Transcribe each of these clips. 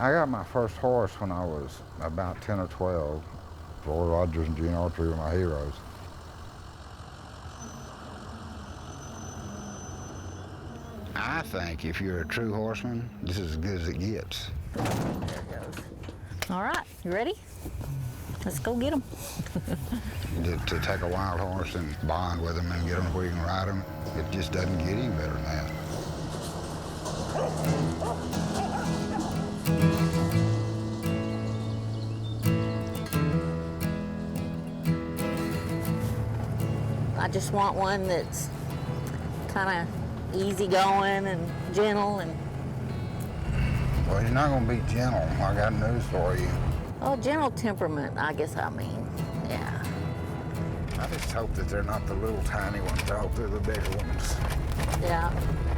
I got my first horse when I was about 10 or 12. Roy Rogers and Gene Autry were my heroes. I think if you're a true horseman, this is as good as it gets. There it goes. All right, you ready? Let's go get them. To take a wild horse and bond with them and get them where you can ride them, it just doesn't get any better than that. I just want one that's kind of easygoing and gentle and. Well, you're not going to be gentle. I got news for you. Oh, gentle temperament, I guess I mean. Yeah. I just hope that they're not the little tiny ones. I hope they're the bigger ones. Yeah.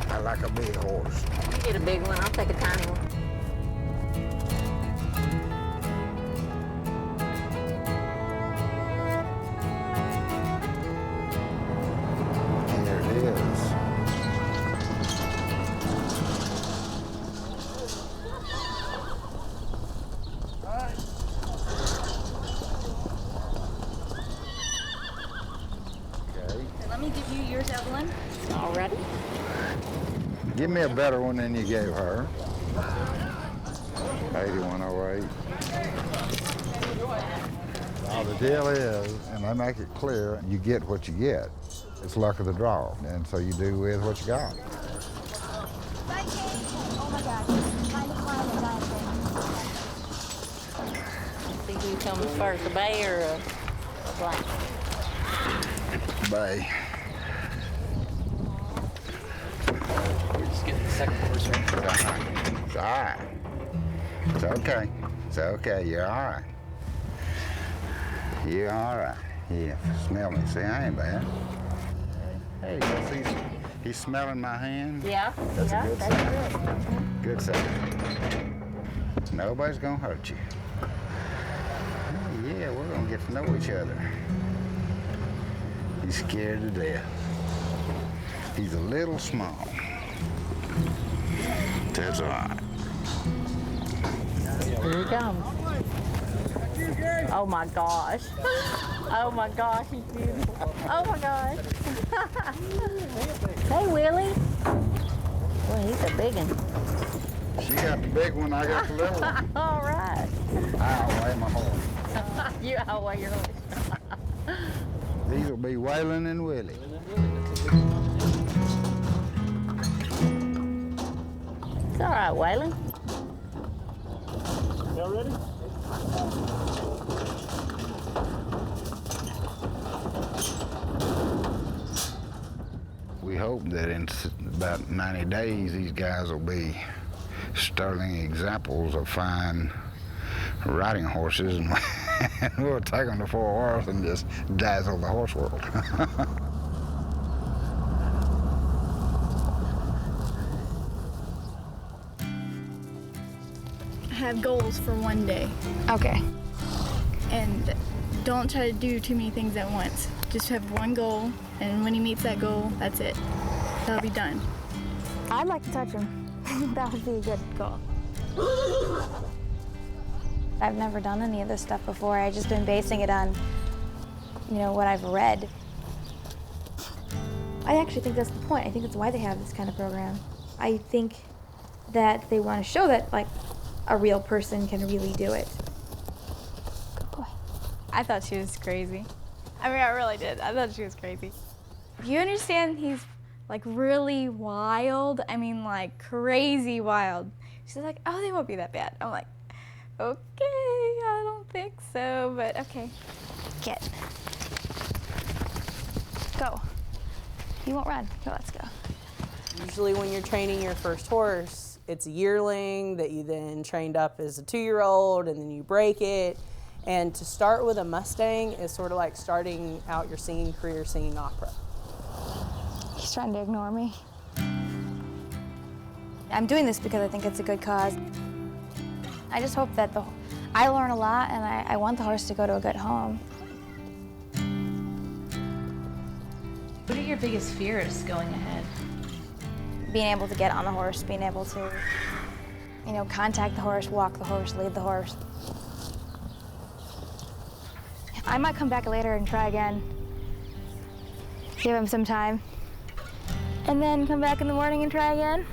I like a big horse. You get a big one, I'll take a tiny one. Here it is. Let me give you yours, Evelyn. All ready? Give me a better one than you gave her. 8108. Now the deal is, and I make it clear, you get what you get. It's luck of the draw, and so you do with what you got. Oh my gosh. See who comes first, a bay or a black? Bay. We're just getting the second horse right. It's all right. It's okay. It's okay. You're all right. You're all right. Yeah, smell me. See, I ain't bad. Hey, he's smelling my hand. Yeah, That's a good sign. good. Good sign. Nobody's gonna hurt you. Oh, yeah, we're gonna get to know each other. He's scared to death. He's a little small. That's all right. Here he comes. Oh my gosh. Oh my gosh, he's beautiful. Oh my gosh. Hey, Willie. Boy, he's a big one. She got the big one, I got the little one. All right. I outweigh my horse. You outweigh your horse. These will be WAYLEN and WILLIE. It's all right, WAYLEN. Y'all ready? We hope that in about 90 days, these guys will be sterling examples of fine riding horses, and we'll take them to Fort Worth and just dazzle the horse world. Have goals for one day. Okay. And don't try to do too many things at once. Just have one goal, and when he meets that goal, that's it. That'll be done. I'd like to touch him. That would be a good goal. I've never done any of this stuff before. I've just been basing it on, what I've read. I actually think that's the point. I think that's why they have this kind of program. I think that they want to show that, a real person can really do it. Good boy. I thought she was crazy. I mean, I really did. I thought she was crazy. You understand he's really wild? I mean, crazy wild. She's like, oh, they won't be that bad. I'm like, okay, I don't think so, but okay. Get. Go. You won't run. Go, let's go. Usually when you're training your first horse, it's a yearling that you then trained up as a 2-year-old, and then you break it. And to start with a Mustang is sort of like starting out your singing career singing opera. He's trying to ignore me. I'm doing this because I think it's a good cause. I just hope that I learn a lot, and I want the horse to go to a good home. What are your biggest fears going ahead? Being able to get on the horse, being able to you know, contact the horse, walk the horse, lead the horse. I might come back later and try again. Give him some time. And then come back in the morning and try again.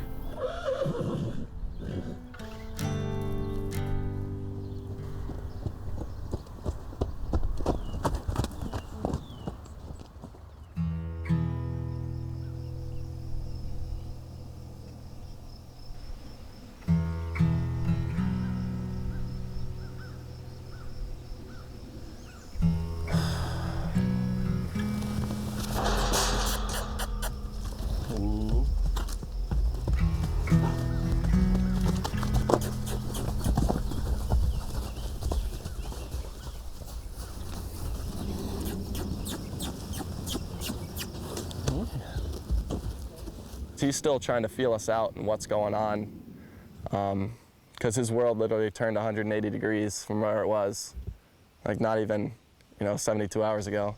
He's still trying to feel us out and what's going on, because his world literally turned 180 degrees from where it was, like not even, 72 hours ago.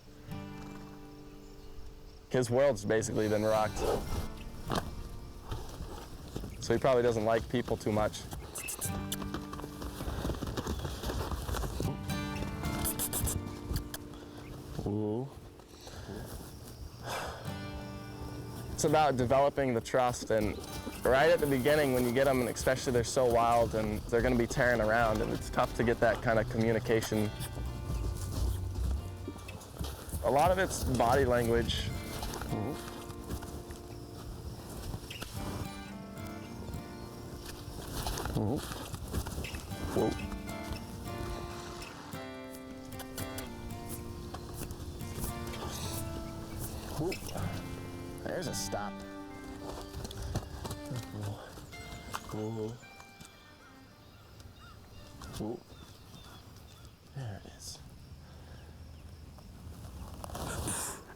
His world's basically been rocked. So he probably doesn't like people too much. Ooh. It's about developing the trust, and right at the beginning when you get them, and especially they're so wild and they're going to be tearing around, and it's tough to get that kind of communication. A lot of it's body language. Whoa. Whoa. There's a stop. Whoa. Whoa. There it is.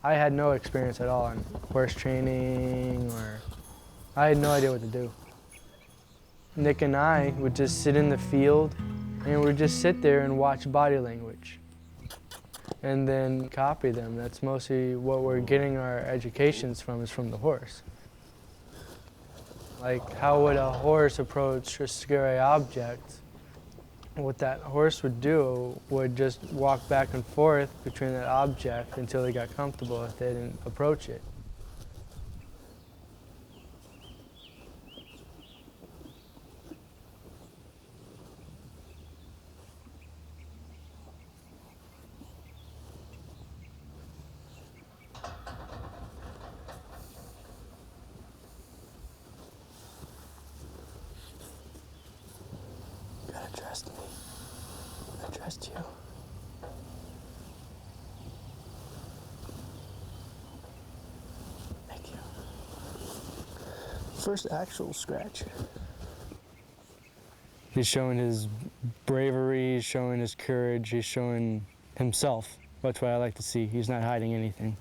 I had no experience at all in horse training, or I had no idea what to do. Nick and I would just sit in the field and we'd just sit there and watch body language and then copy them. That's mostly what we're getting our educations from, is from the horse. Like, how would a horse approach a scary object? What that horse would do would just walk back and forth between that object until they got comfortable with it and approach it. Trust me. I trust you. Thank you. First actual scratch. He's showing his bravery, he's showing his courage, he's showing himself. That's what I like to see. He's not hiding anything.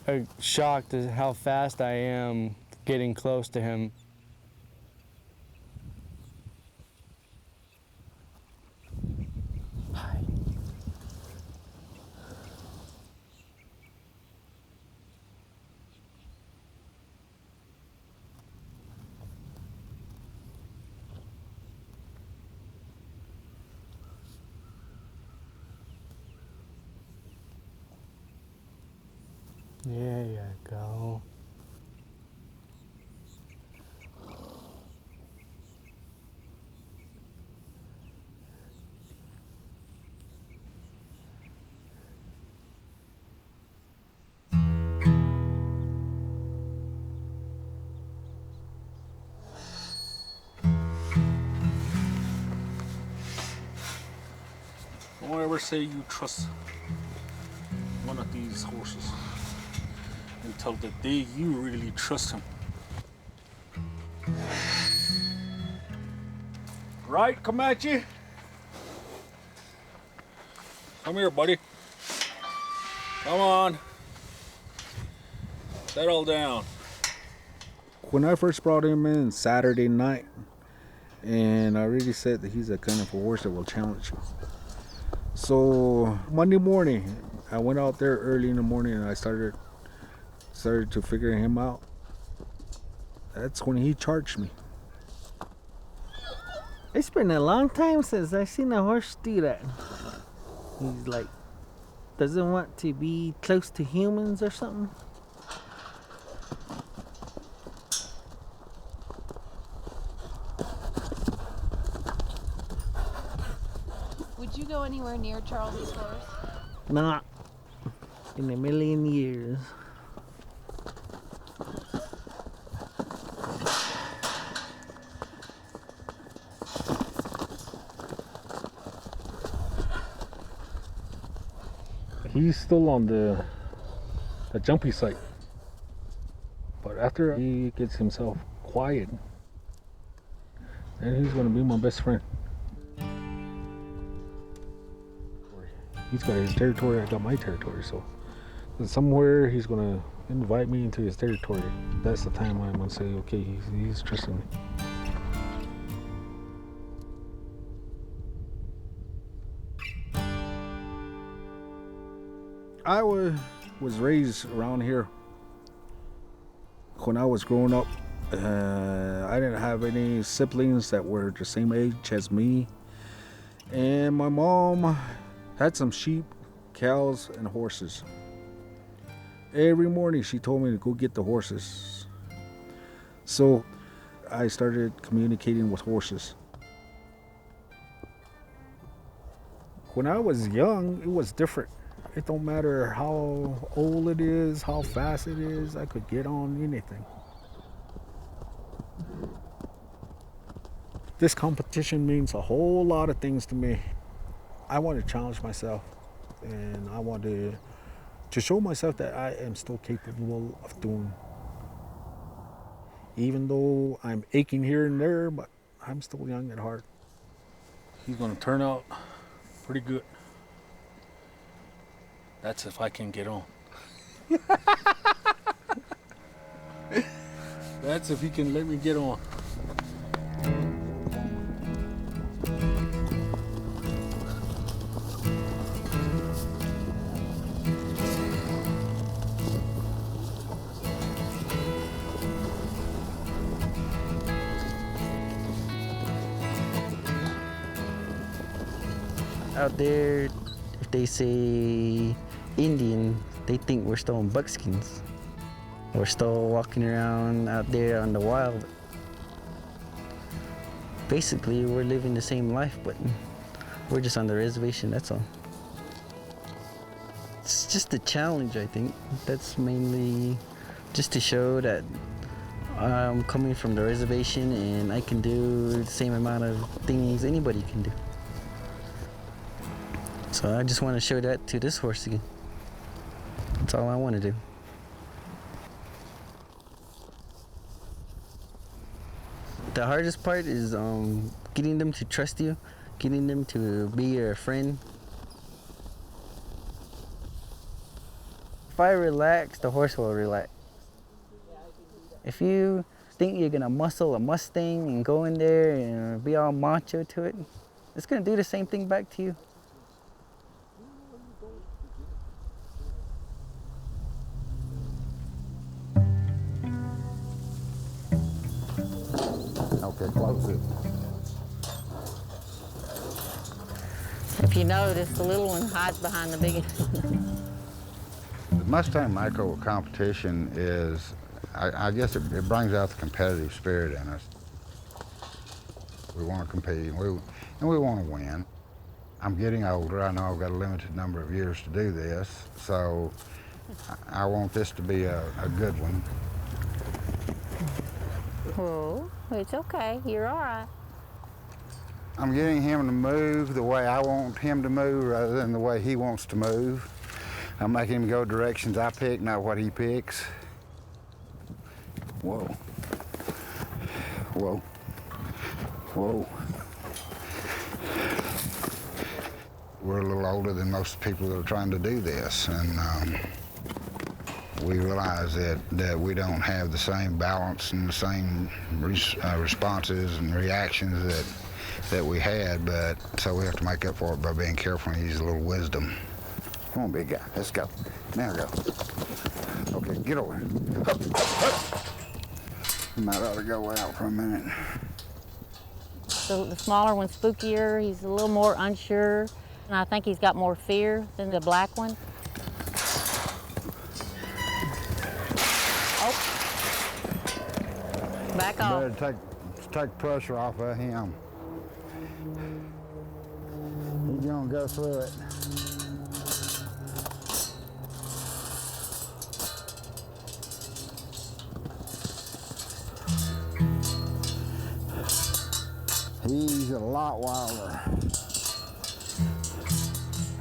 I'm shocked at how fast I am getting close to him. Hi. There you go. Don't ever say you trust one of these horses until the day you really trust him. Right, Comanche? Come here, buddy. Come on. Settle down. When I first brought him in Saturday night, And I already said that he's a kind of a horse that will challenge you. So Monday morning, I went out there early in the morning and I started to figure him out. That's when he charged me. It's been a long time since I've seen a horse do that. He's like, doesn't want to be close to humans or something. Would you go anywhere near Charlie's horse? Not in a million years. He's still on the jumpy site. But after he gets himself quiet, then he's gonna be my best friend. He's got his territory, I got my territory, so somewhere he's gonna invite me into his territory. That's the time I'm gonna say, okay, he's trusting me. I was raised around here. When I was growing up, I didn't have any siblings that were the same age as me. And my mom had some sheep, cows, and horses. Every morning she told me to go get the horses. So I started communicating with horses. When I was young, it was different. It don't matter how old it is, how fast it is, I could get on anything. This competition means a whole lot of things to me. I want to challenge myself, and I want to show myself that I am still capable of doing. Even though I'm aching here and there, but I'm still young at heart. He's gonna turn out pretty good. That's if I can get on. That's if he can let me get on. Out there, if they say Indian, they think we're still in buckskins. We're still walking around out there on the wild. Basically, we're living the same life, but we're just on the reservation, that's all. It's just a challenge, I think. That's mainly just to show that I'm coming from the reservation and I can do the same amount of things anybody can do. So I just want to show that to this horse again. That's all I want to do. The hardest part is getting them to trust you, getting them to be your friend. If I relax, the horse will relax. If you think you're gonna muscle a Mustang and go in there and be all macho to it, it's gonna do the same thing back to you. Okay, close it. If you notice, the little one hides behind the big one. The Mustang Makeover competition is, I guess it brings out the competitive spirit in us. We want to compete, and we want to win. I'm getting older. I know I've got a limited number of years to do this, so I want this to be a good one. Oh, it's okay. You're all right. I'm getting him to move the way I want him to move rather than the way he wants to move. I'm making him go directions I pick, not what he picks. Whoa. Whoa. Whoa. We're a little older than most people that are trying to do this, and We realize that we don't have the same balance and the same responses and reactions that we had, but so we have to make up for it by being careful and use a little wisdom. Come on, big guy, let's go. Now go. Okay, get over here. Hup, hup, hup. You might ought to go out for a minute. So the smaller one's spookier, he's a little more unsure, and I think he's got more fear than the black one. Oh. Back off. Better take pressure off of him. He's gonna go through it. He's a lot wilder.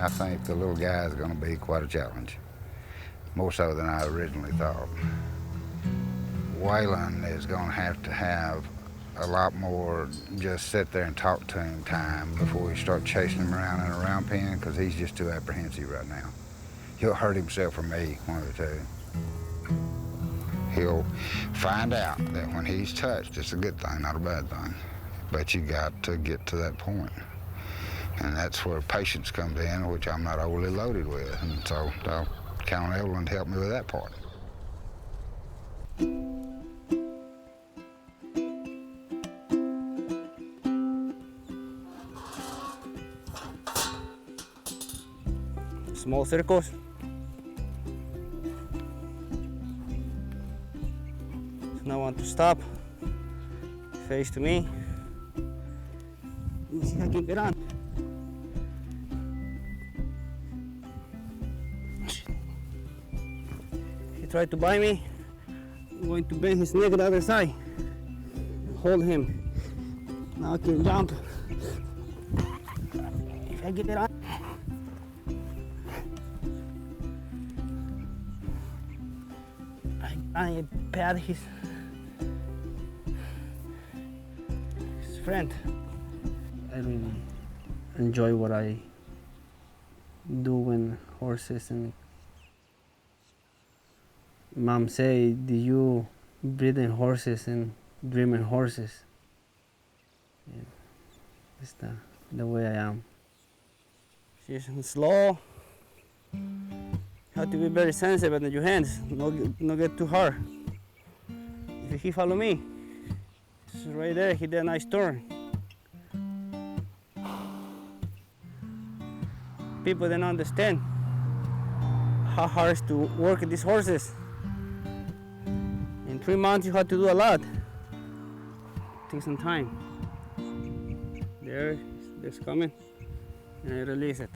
I think the little guy is going to be quite a challenge, more so than I originally thought. WAYLEN is going to have a lot more just sit there and talk to him time before we start chasing him around in a round pen, because he's just too apprehensive right now. He'll hurt himself or me, one of the two. He'll find out that when he's touched, it's a good thing, not a bad thing. But you got to get to that point. And that's where patience comes in, which I'm not overly loaded with. And so I'll count on Evelyn to help me with that part. Small circles. So now I want to stop. Face to me. Let's see if I can get on. He tried to bite me. I'm going to bend his neck to the other side. Hold him. Now I can jump. If I get it on. I pat his friend. I really enjoy what I do when horses and Mom say, do you breed in horses and dream in horses? Yeah, it's the way I am. She's slow. Have to be very sensitive in your hands, not get too hard. If he follow me, it's right there, he did a nice turn. People don't understand how hard it is to work with these horses. In 3 months you have to do a lot. Take some time. There, it's coming, and I release it.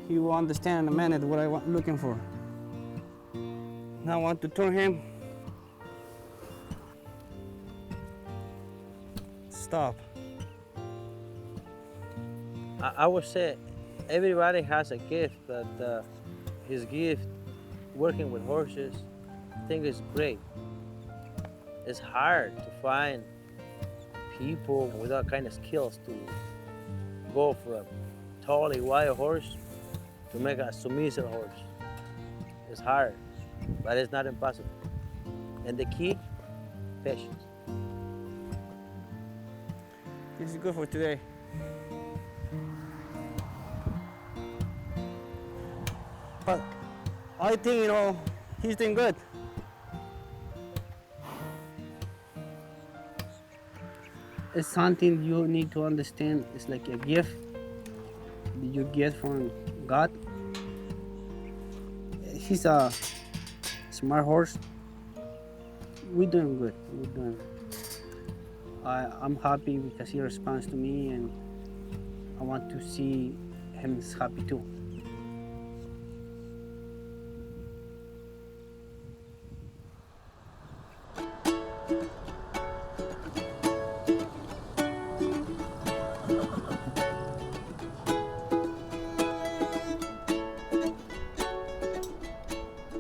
He will understand in a minute what I'm looking for. Now I want to turn him. Stop. I would say everybody has a gift, but his gift, working with horses, I think is great. It's hard to find people with that kind of skills to go from a totally wild horse to make a submissive horse. It's hard, but it's not impossible. And the key, patience. This is good for today. But I think, he's doing good. It's something you need to understand. It's like a gift that you get from God. He's a smart horse. We're doing good. I'm happy because he responds to me, and I want to see him happy too.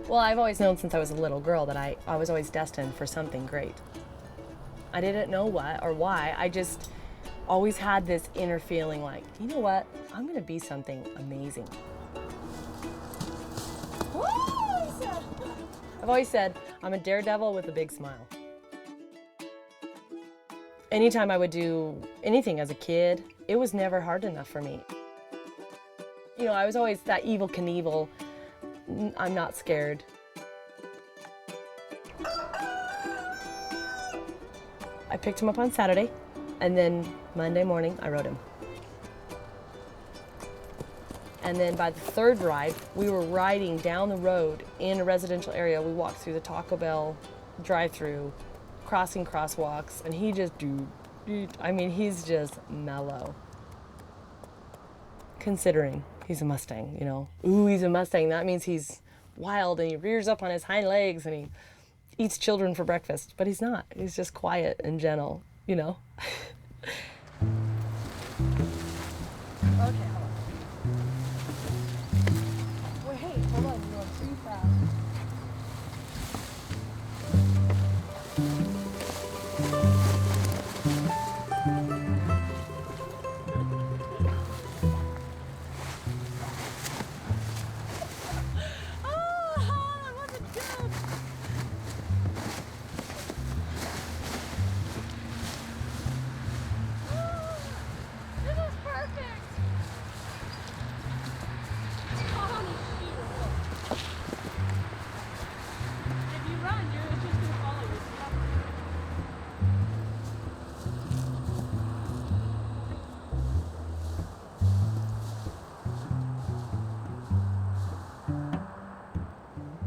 Well, I've always known since I was a little girl that I was always destined for something great. I didn't know what or why. I just always had this inner feeling like, you know what? I'm gonna be something amazing. Woo! I've always said I'm a daredevil with a big smile. Anytime I would do anything as a kid, it was never hard enough for me. You know, I was always that Evel Knievel, I'm not scared. I picked him up on Saturday, and then Monday morning, I rode him. And then by the third ride, we were riding down the road in a residential area. We walked through the Taco Bell drive-through, crossing crosswalks, and he just, I mean, he's just mellow. Considering he's a Mustang, you know. Ooh, he's a Mustang. That means he's wild and he rears up on his hind legs and he eats children for breakfast. But he's not. He's just quiet and gentle, you know. Okay, hold on. Wait, hey, hold on. You're going too fast.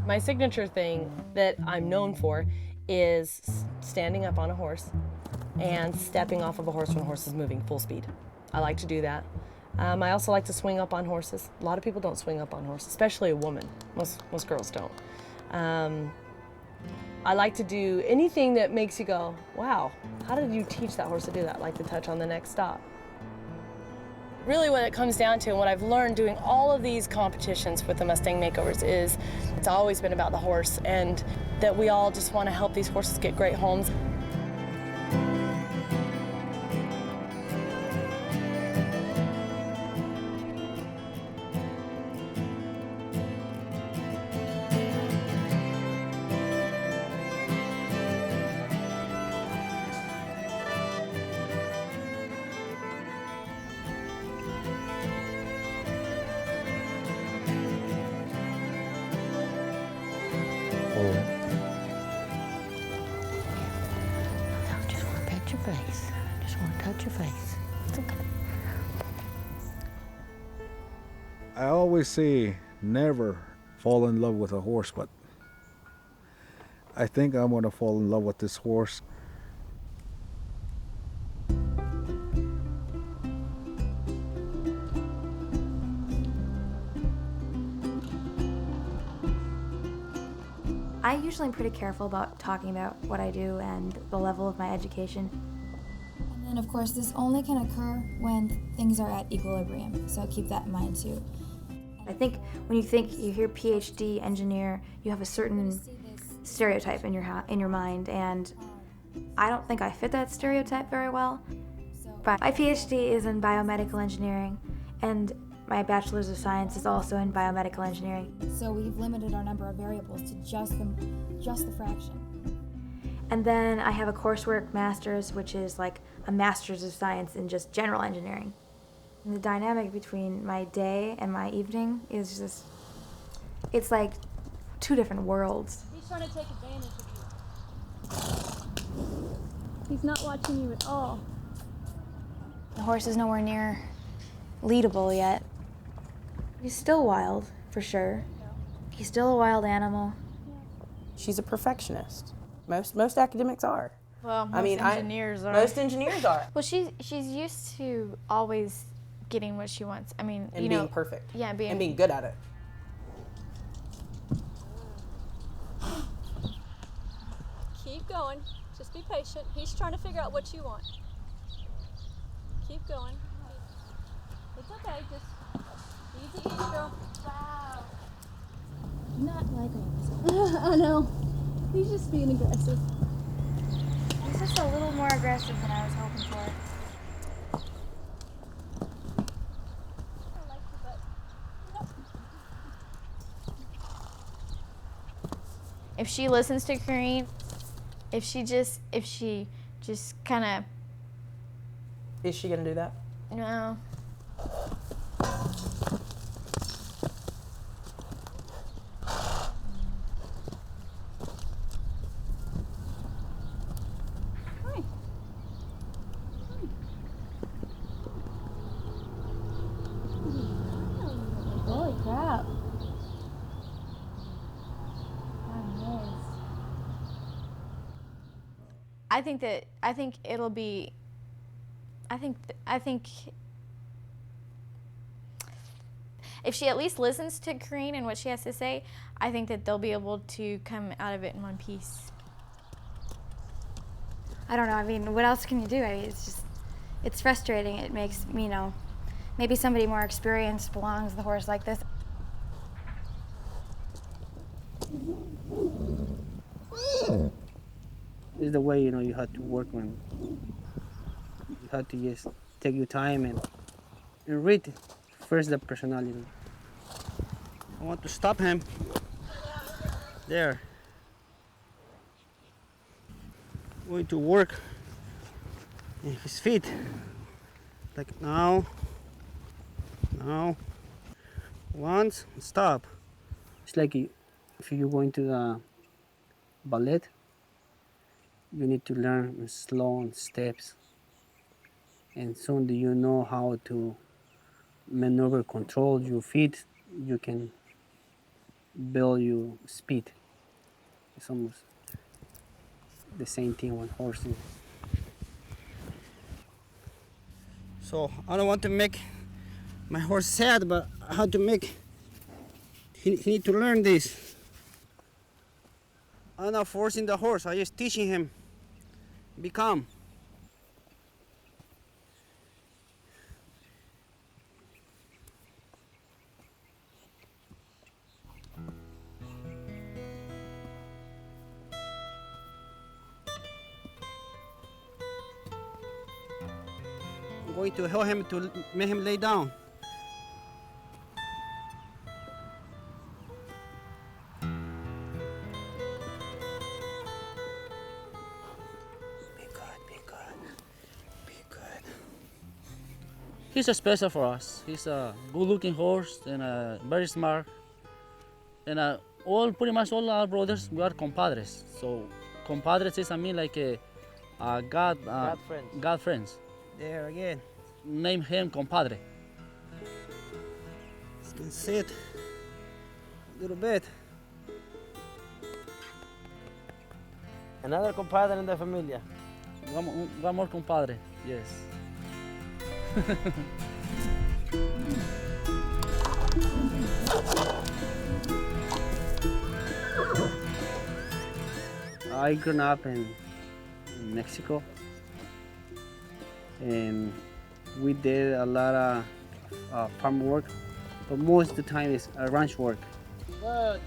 My signature thing that I'm known for is standing up on a horse and stepping off of a horse when a horse is moving full speed. I like to do that. I also like to swing up on horses. A lot of people don't swing up on horses, especially a woman. Most girls don't. I like to do anything that makes you go, wow, how did you teach that horse to do that? Like the touch on the next stop. Really what it comes down to, and what I've learned doing all of these competitions with the Mustang Makeovers is it's always been about the horse, and that we all just want to help these horses get great homes. I always say never fall in love with a horse, but I think I'm going to fall in love with this horse. I usually am pretty careful about talking about what I do and the level of my education. And then, of course, this only can occur when things are at equilibrium, so keep that in mind too. I think when you hear PhD engineer, you have a certain stereotype in your mind, and I don't think I fit that stereotype very well. But my PhD is in biomedical engineering, and my Bachelor's of Science is also in biomedical engineering. So we've limited our number of variables to just the fraction. And then I have a coursework master's, which is like a Master's of Science in just general engineering. And the dynamic between my day and my evening is just, it's like two different worlds. He's trying to take advantage of you. He's not watching you at all. The horse is nowhere near leadable yet. He's still wild, for sure. He's still a wild animal. She's a perfectionist. Most academics are. Well, most engineers are. Most engineers are. Well, she's used to always getting what she wants. I mean, and being perfect. Yeah, and being good at it. Keep going. Just be patient. He's trying to figure out what you want. Keep going. It's okay. Just easy, girl. Wow. Not like all. I know. He's just being aggressive. He's just a little more aggressive than I was hoping for. If she listens to Kareen, if she just kind of. Is she gonna do that? No. Holy crap. I think it'll be. I think if she at least listens to Kareen and what she has to say, I think that they'll be able to come out of it in one piece. I don't know. I mean, what else can you do? I mean, it's frustrating. It makes, you know, maybe somebody more experienced belongs with a horse like this. This is the way, you know, you have to work when you have to just take your time and read first the personality. I want to stop him. There. Going to work in his feet. Like now. Once, stop. It's like if you're going to the ballet, you need to learn slow steps. And soon do you know how to maneuver, control your feet, you can build your speed. It's almost the same thing when horsing. So I don't want to make my horse sad, but how to make, he need to learn this. I'm not forcing the horse, I'm just teaching him. Be calm. I'm going to help him to make him lay down. He's a special for us. He's a good-looking horse and very smart. And pretty much all our brothers, we are compadres. So compadres is, I mean, like God friends. There again. Name him compadre. He's gonna sit a little bit. Another compadre in the familia. One more compadre, yes. I grew up in Mexico, and we did a lot of farm work, but most of the time it's ranch work. Good.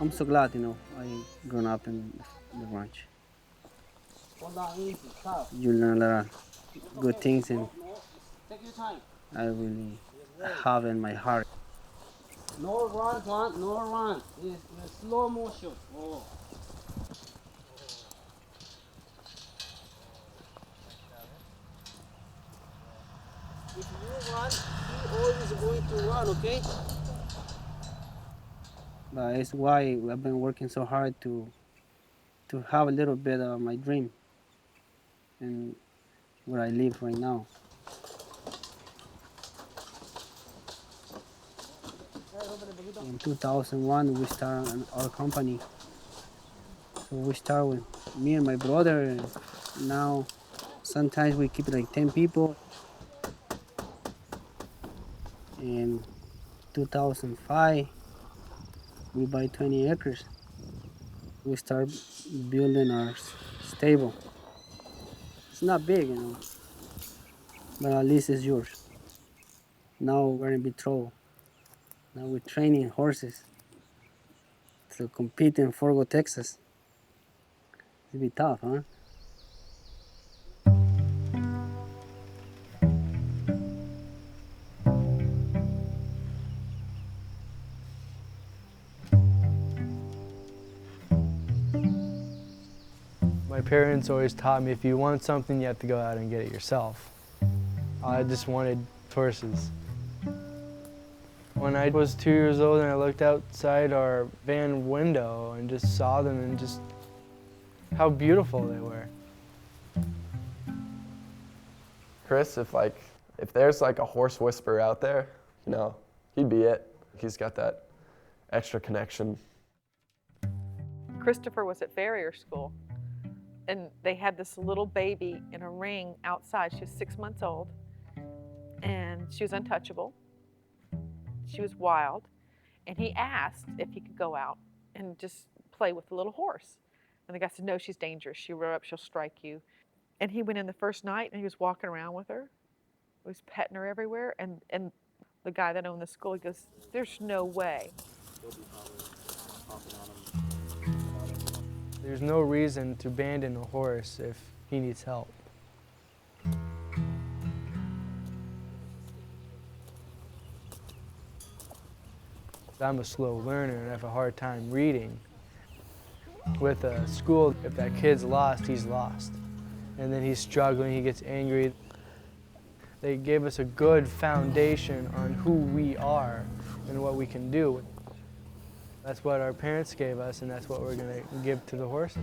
I'm so glad, you know, I grew up in the ranch. Hold on, easy, stop. You learn a lot of good things, and Take your time. I really have in my heart. No run, John, no run. It's slow motion. Oh. If you run, he always going to run, okay? But it's why I've been working so hard to have a little bit of my dream and where I live right now. In 2001, we started our company. So we start with me and my brother, and now sometimes we keep like 10 people. In 2005, we buy 20 acres. We start building our stable. It's not big, you know, but at least it's yours. Now we're in big trouble. Now we're training horses to compete in Forgo, Texas. It'll be tough, huh? My parents always taught me if you want something, you have to go out and get it yourself. I just wanted horses. When I was 2 years old and I looked outside our van window and just saw them and just how beautiful they were. KRIS, if there's like a horse whisperer out there, you know, he'd be it. He's got that extra connection. Christopher was at farrier school, and they had this little baby in a ring outside. She was 6 months old, and she was untouchable. She was wild, and he asked if he could go out and just play with the little horse. And the guy said, no, she's dangerous. She'll rear up, she'll strike you. And he went in the first night, and he was walking around with her. He was petting her everywhere, and the guy that owned the school, he goes, there's no way. There's no reason to abandon a horse if he needs help. I'm a slow learner and I have a hard time reading. With a school, if that kid's lost, he's lost. And then he's struggling, he gets angry. They gave us a good foundation on who we are and what we can do. That's what our parents gave us, and that's what we're going to give to the horses.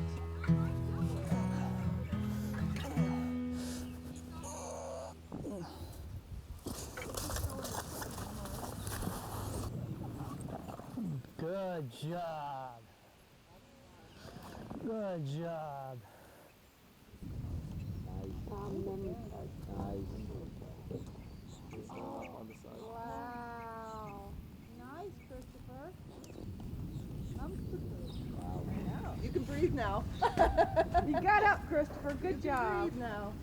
Good job. Good job. Wow. Nice, Christopher. You can breathe now. You got up, Christopher. Good job. Breathe now.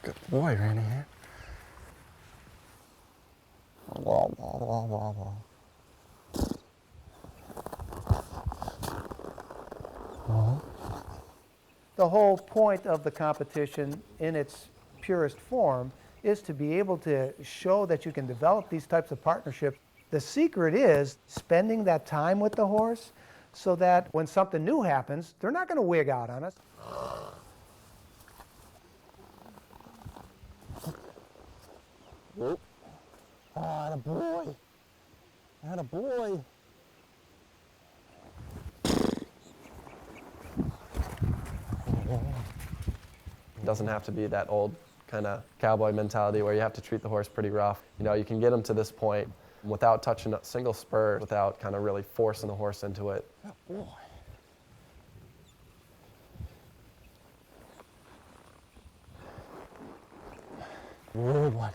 Good boy, Randy. Wah, wah, wah, wah, wah. The whole point of the competition in its purest form is to be able to show that you can develop these types of partnerships. The secret is spending that time with the horse so that when something new happens, they're not going to wig out on us. Ah, the boy. Atta boy. It doesn't have to be that old kind of cowboy mentality where you have to treat the horse pretty rough. You know, you can get them to this point without touching a single spur, without kind of really forcing the horse into it. Good boy. Good one.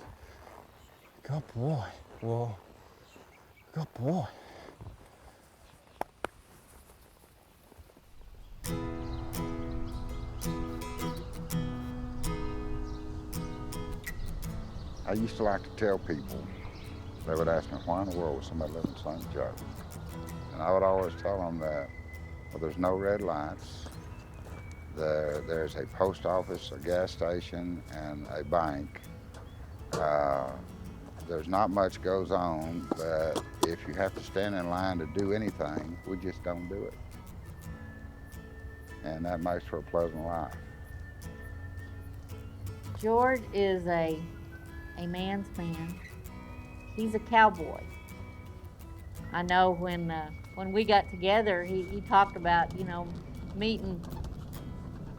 Good boy. Whoa. Good boy. I used to like to tell people, they would ask me, why in the world would somebody live in St. Joe? And I would always tell them that, well, there's no red lights. There's a post office, a gas station, and a bank. There's not much goes on, but if you have to stand in line to do anything, we just don't do it. And that makes for a pleasant life. George is a man's man. He's a cowboy. I know when we got together, he talked about, you know, meeting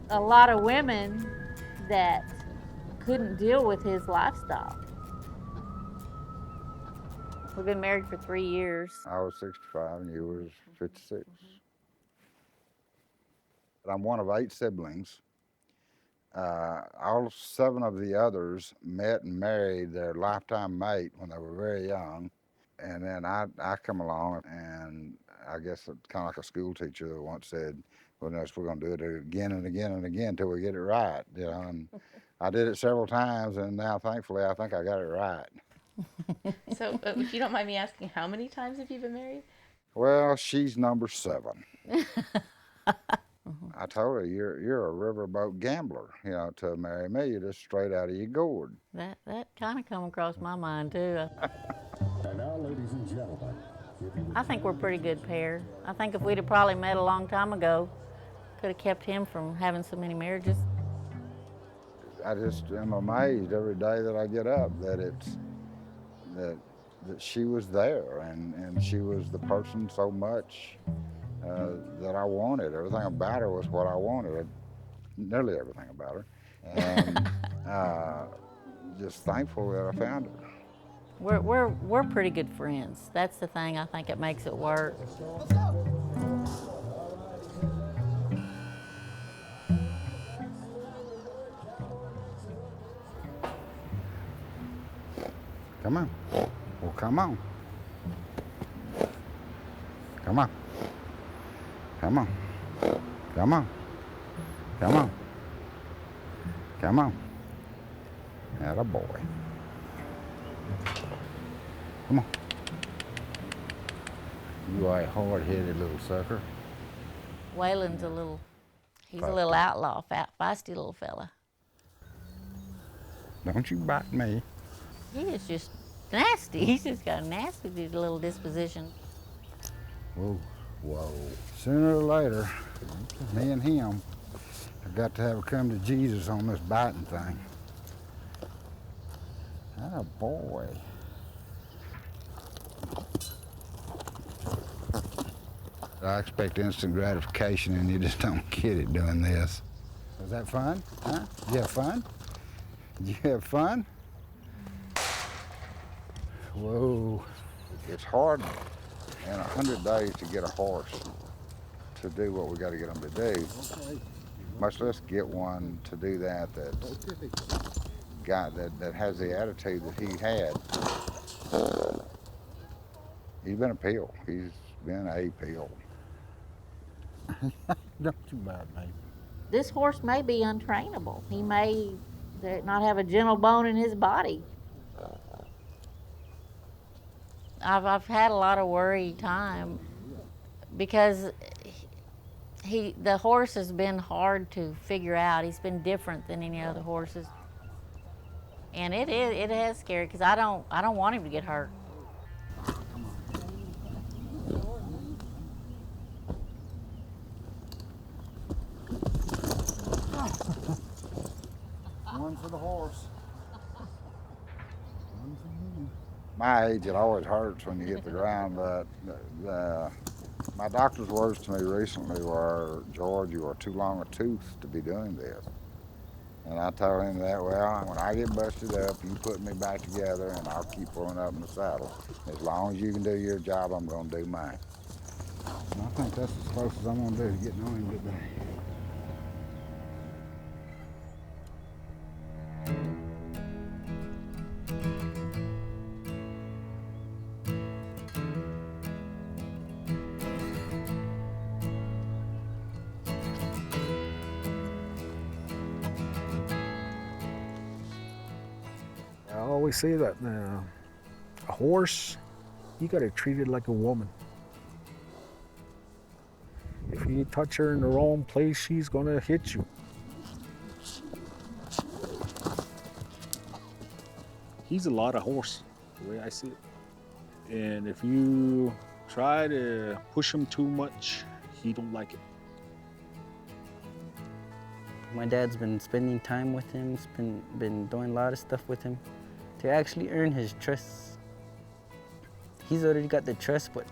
a lot of women that couldn't deal with his lifestyle. We've been married for 3 years. I was 65 and you were 56. I'm one of 8 siblings. All 7 of the others met and married their lifetime mate when they were very young. And then I come along, and I guess it's kind of like a school teacher that once said, well, no, we're going to do it again and again and again until we get it right, you know. And I did it several times, and now, thankfully, I think I got it right. So, if you don't mind me asking, how many times have you been married? Well, she's number 7. I told her, you're a riverboat gambler, you know, to marry me, you're just straight out of your gourd. That kind of come across my mind, too. now, ladies and gentlemen. I think we're a pretty good pair. I think if we'd have probably met a long time ago, could have kept him from having so many marriages. I just am amazed every day that I get up that that she was there and she was the person so much that I wanted. Everything about her was what I wanted, nearly everything about her. And just thankful that I found her. We're pretty good friends. That's the thing I think it makes it work. Come on. Well, come on. Come on. Come on. Come on. Come on. Come on. Atta boy. Come on. You are a hard-headed little sucker. Waylon's he's a little outlaw, feisty little fella. Don't you bite me. He is just nasty. He's just got a nasty little disposition. Whoa, whoa. Sooner or later, me and him have got to have a come to Jesus on this biting thing. Atta boy. I expect instant gratification and you just don't get it doing this. Was that fun? Huh? Did you have fun? Did you have fun? Whoa. It's hard in 100 days to get a horse to do what we got to get them to do. Much less get one to do that that has the attitude that he had. He's been a pill. He's been a pill. Don't you bite me. This horse may be untrainable. He may not have a gentle bone in his body. I've had a lot of worry time because the horse has been hard to figure out. He's been different than any other horses, and it has scary because I don't want him to get hurt. One for the horse. One for you. My age, it always hurts when you hit the ground, but my doctor's words to me recently were, George, you are too long a tooth to be doing this. And I told him that, well, when I get busted up, you put me back together and I'll keep pulling up in the saddle. As long as you can do your job, I'm going to do mine. And I think that's as close as I'm going to do to getting on him today. I always say that a horse, you gotta treat it like a woman. If you touch her in the wrong place, she's gonna hit you. He's a lot of horse, the way I see it. And if you try to push him too much, he don't like it. My dad's been spending time with him, been doing a lot of stuff with him to actually earn his trust. He's already got the trust, but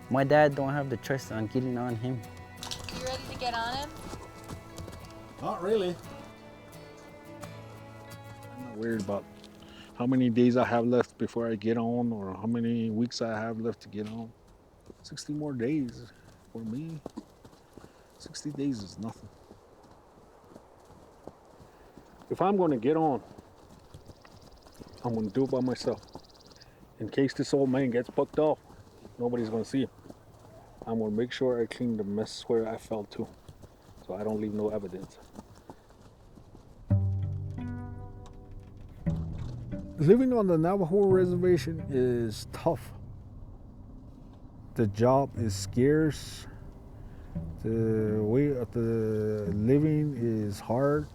my dad don't have the trust on getting on him. You ready to get on him? Not really. I'm not worried about how many days I have left before I get on or how many weeks I have left to get on. 60 more days for me. 60 days is nothing. If I'm going to get on, I'm going to do it by myself. In case this old man gets bucked off, nobody's going to see him. I'm going to make sure I clean the mess where I fell to, so I don't leave no evidence. Living on the Navajo reservation is tough. The job is scarce. The way of the living is hard.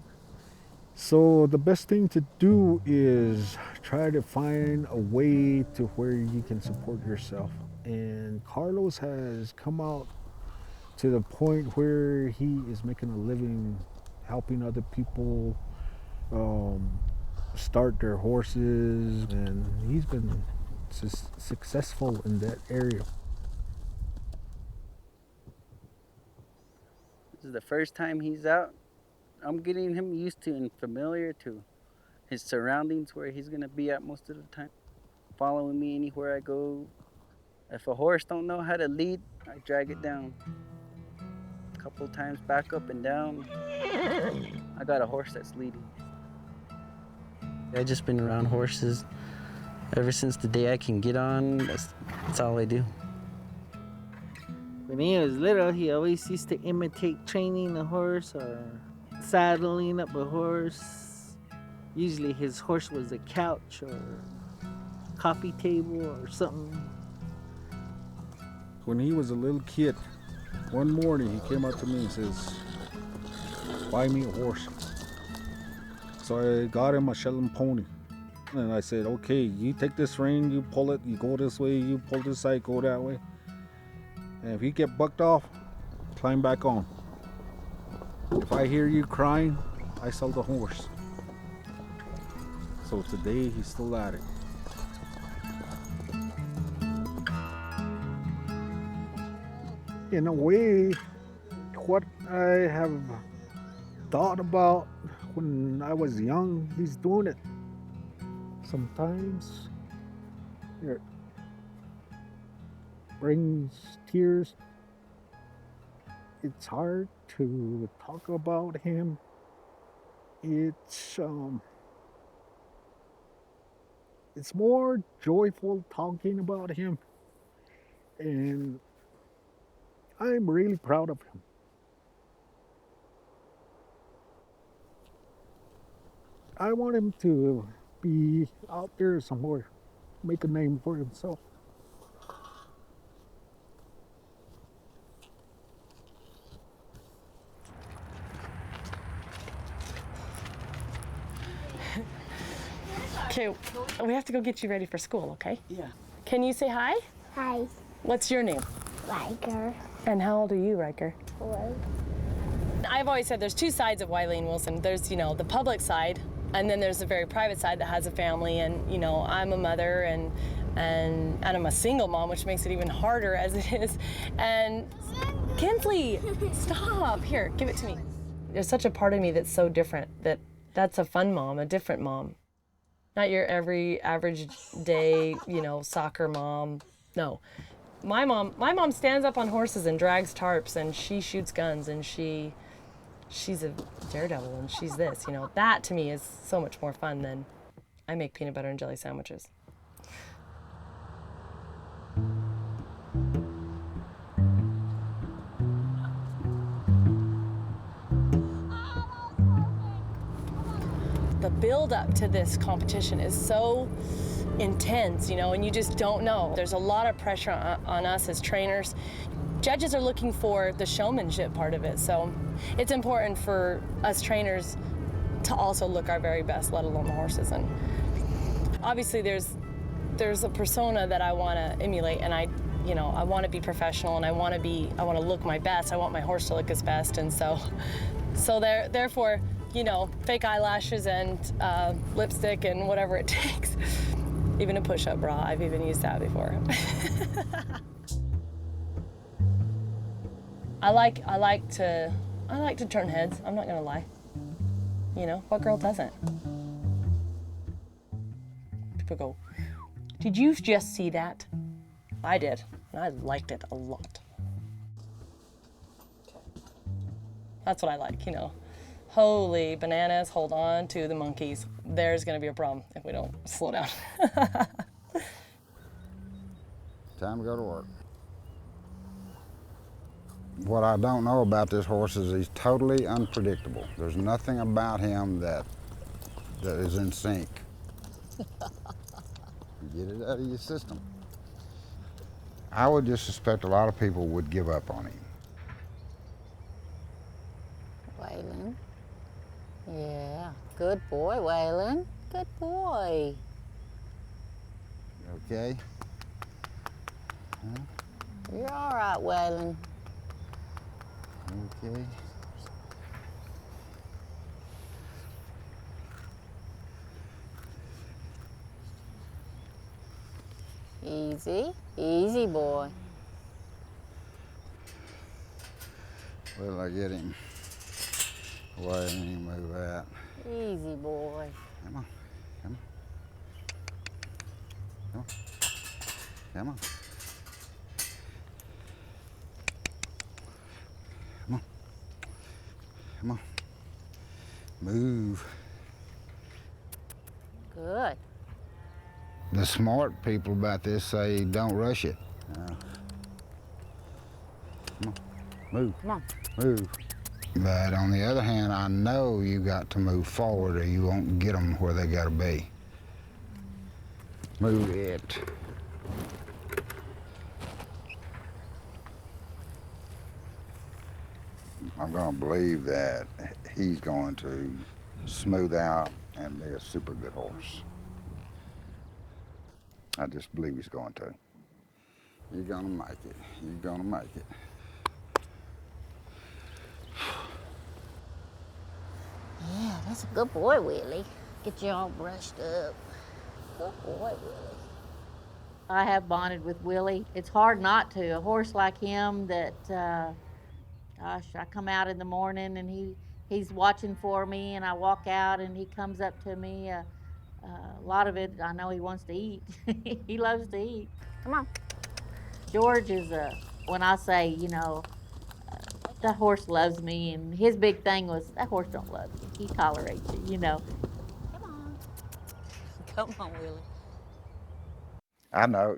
So the best thing to do is try to find a way to where you can support yourself. And Carlos has come out to the point where he is making a living helping other people start their horses, and he's been successful in that area. This is the first time he's out. I'm getting him used to and familiar to his surroundings, where he's gonna be at most of the time. Following me anywhere I go. If a horse don't know how to lead, I drag it down. A couple times back up and down. I got a horse that's leading. I've just been around horses ever since the day I can get on. That's all I do. When he was little, he always used to imitate training a horse or saddling up a horse. Usually his horse was a couch or coffee table or something. When he was a little kid, one morning he came up to me and says, buy me a horse. So I got him a Shetland pony. And I said, okay, you take this rein, you pull it, you go this way, you pull this side, go that way. And if you get bucked off, climb back on. If I hear you crying, I sell the horse. So today he's still at it. In a way, what I have thought about when I was young, he's doing it. Sometimes it brings tears. It's hard to talk about him. It's more joyful talking about him, and I'm really proud of him. I want him to be out there somewhere, make a name for himself. Okay, we have to go get you ready for school, okay? Yeah. Can you say hi? Hi, What's your name? Riker. And how old are you, Riker? 4. I've always said there's two sides of WYLENE Wilson. There's, the public side, and then there's the very private side that has a family. And, I'm a mother and I'm a single mom, which makes it even harder as it is. And Kinsley, stop. Here, give it to me. There's such a part of me that's so different, that's a fun mom, a different mom. Not your every average day, soccer mom. No. My mom stands up on horses and drags tarps, and she shoots guns, and she's a daredevil, and she's this, That to me is so much more fun than I make peanut butter and jelly sandwiches. The build up to this competition is so intense, and you just don't know. There's a lot of pressure on us as trainers. Judges are looking for the showmanship part of it, so it's important for us trainers to also look our very best, let alone the horses. And obviously there's a persona that I want to emulate, and I want to be professional, and I want to look my best. I want my horse to look his best, and so therefore, fake eyelashes and lipstick and whatever it takes. Even a push-up bra, I've even used that before. I like to turn heads, I'm not gonna lie. What girl doesn't? People go, did you just see that? I did, and I liked it a lot. That's what I like, Holy bananas, hold on to the monkeys. There's gonna be a problem if we don't slow down. Time to go to work. What I don't know about this horse is he's totally unpredictable. There's nothing about him that is in sync. You get it out of your system. I would just suspect a lot of people would give up on him. WYLENE, Yeah, good boy, Waylon. Good boy. Okay? Huh? You're all right, Waylon. Okay. Easy, easy, boy. Well, I get him. Why didn't he move out? Easy, boy. Come on, come on. Come on. Come on. Come on. Come on. Move. Good. The smart people about this say don't rush it. Come on. Move. Come on. Move. But on the other hand, I know you got to move forward or you won't get them where they got to be. Move it. I'm going to believe that he's going to smooth out and be a super good horse. I just believe he's going to. You're going to make it. You're going to make it. Yeah, that's a good boy, Willie. Get you all brushed up. Good boy, Willie. I have bonded with Willie. It's hard not to. A horse like him that, gosh, I come out in the morning and he's watching for me, and I walk out and he comes up to me. A lot of it, I know he wants to eat. He loves to eat. Come on. George is when I say, you know, that horse loves me, and his big thing was, that horse don't love you. He tolerates you, you know. Come on. Come on, Willie. I know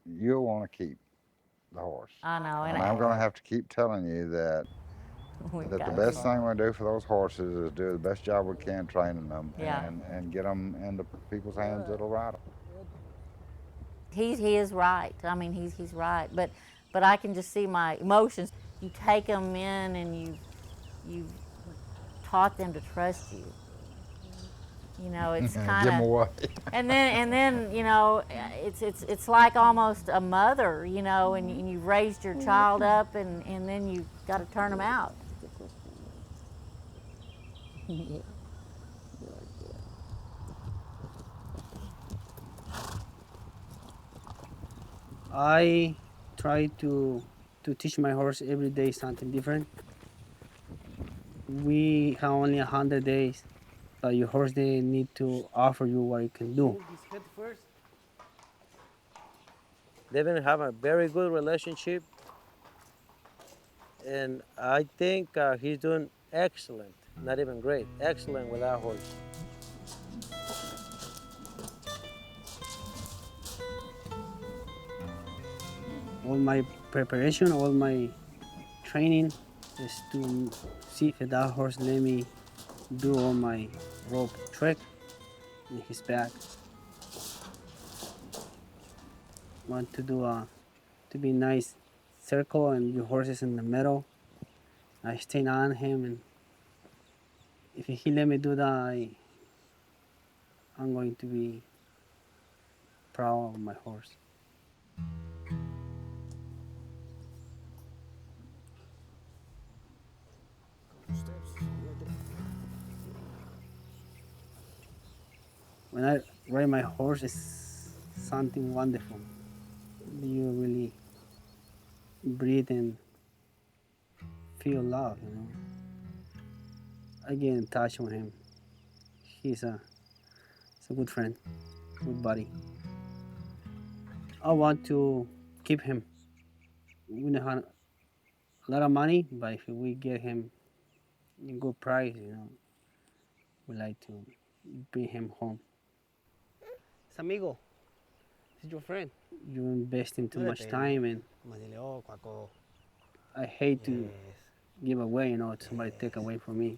you'll want to keep the horse. I know. And I'm going to have to keep telling you that the best thing we do for those horses is do the best job we can training them, Yeah. and get them into people's hands that'll ride them. He is right. I mean, he's right. But I can just see my emotions. You take them in and you've taught them to trust you. You know, it's kind Give them away. And then you know, it's like almost a mother, you know, and you've raised your child up, and then you got to turn them out. I try to teach my horse every day something different. We have only 100 days, but your horse they need to offer you what it can do. They're gonna have a very good relationship, and I think he's doing excellent, not even great, excellent with our horse. All my preparation, all my training is to see if that horse let me do all my rope trick in his back. Want to do to be nice circle and your horse is in the middle. I stay on him, and if he let me do that, I'm going to be proud of my horse. When I ride my horse, it's something wonderful. You really breathe and feel love, you know. I get in touch with him. He's a good friend, good buddy. I want to keep him. We don't have a lot of money, but if we get him a good price, you know, we like to bring him home. Es amigo. This is your friend. You're investing too much time, and I hate to give away, you know, somebody take away from me.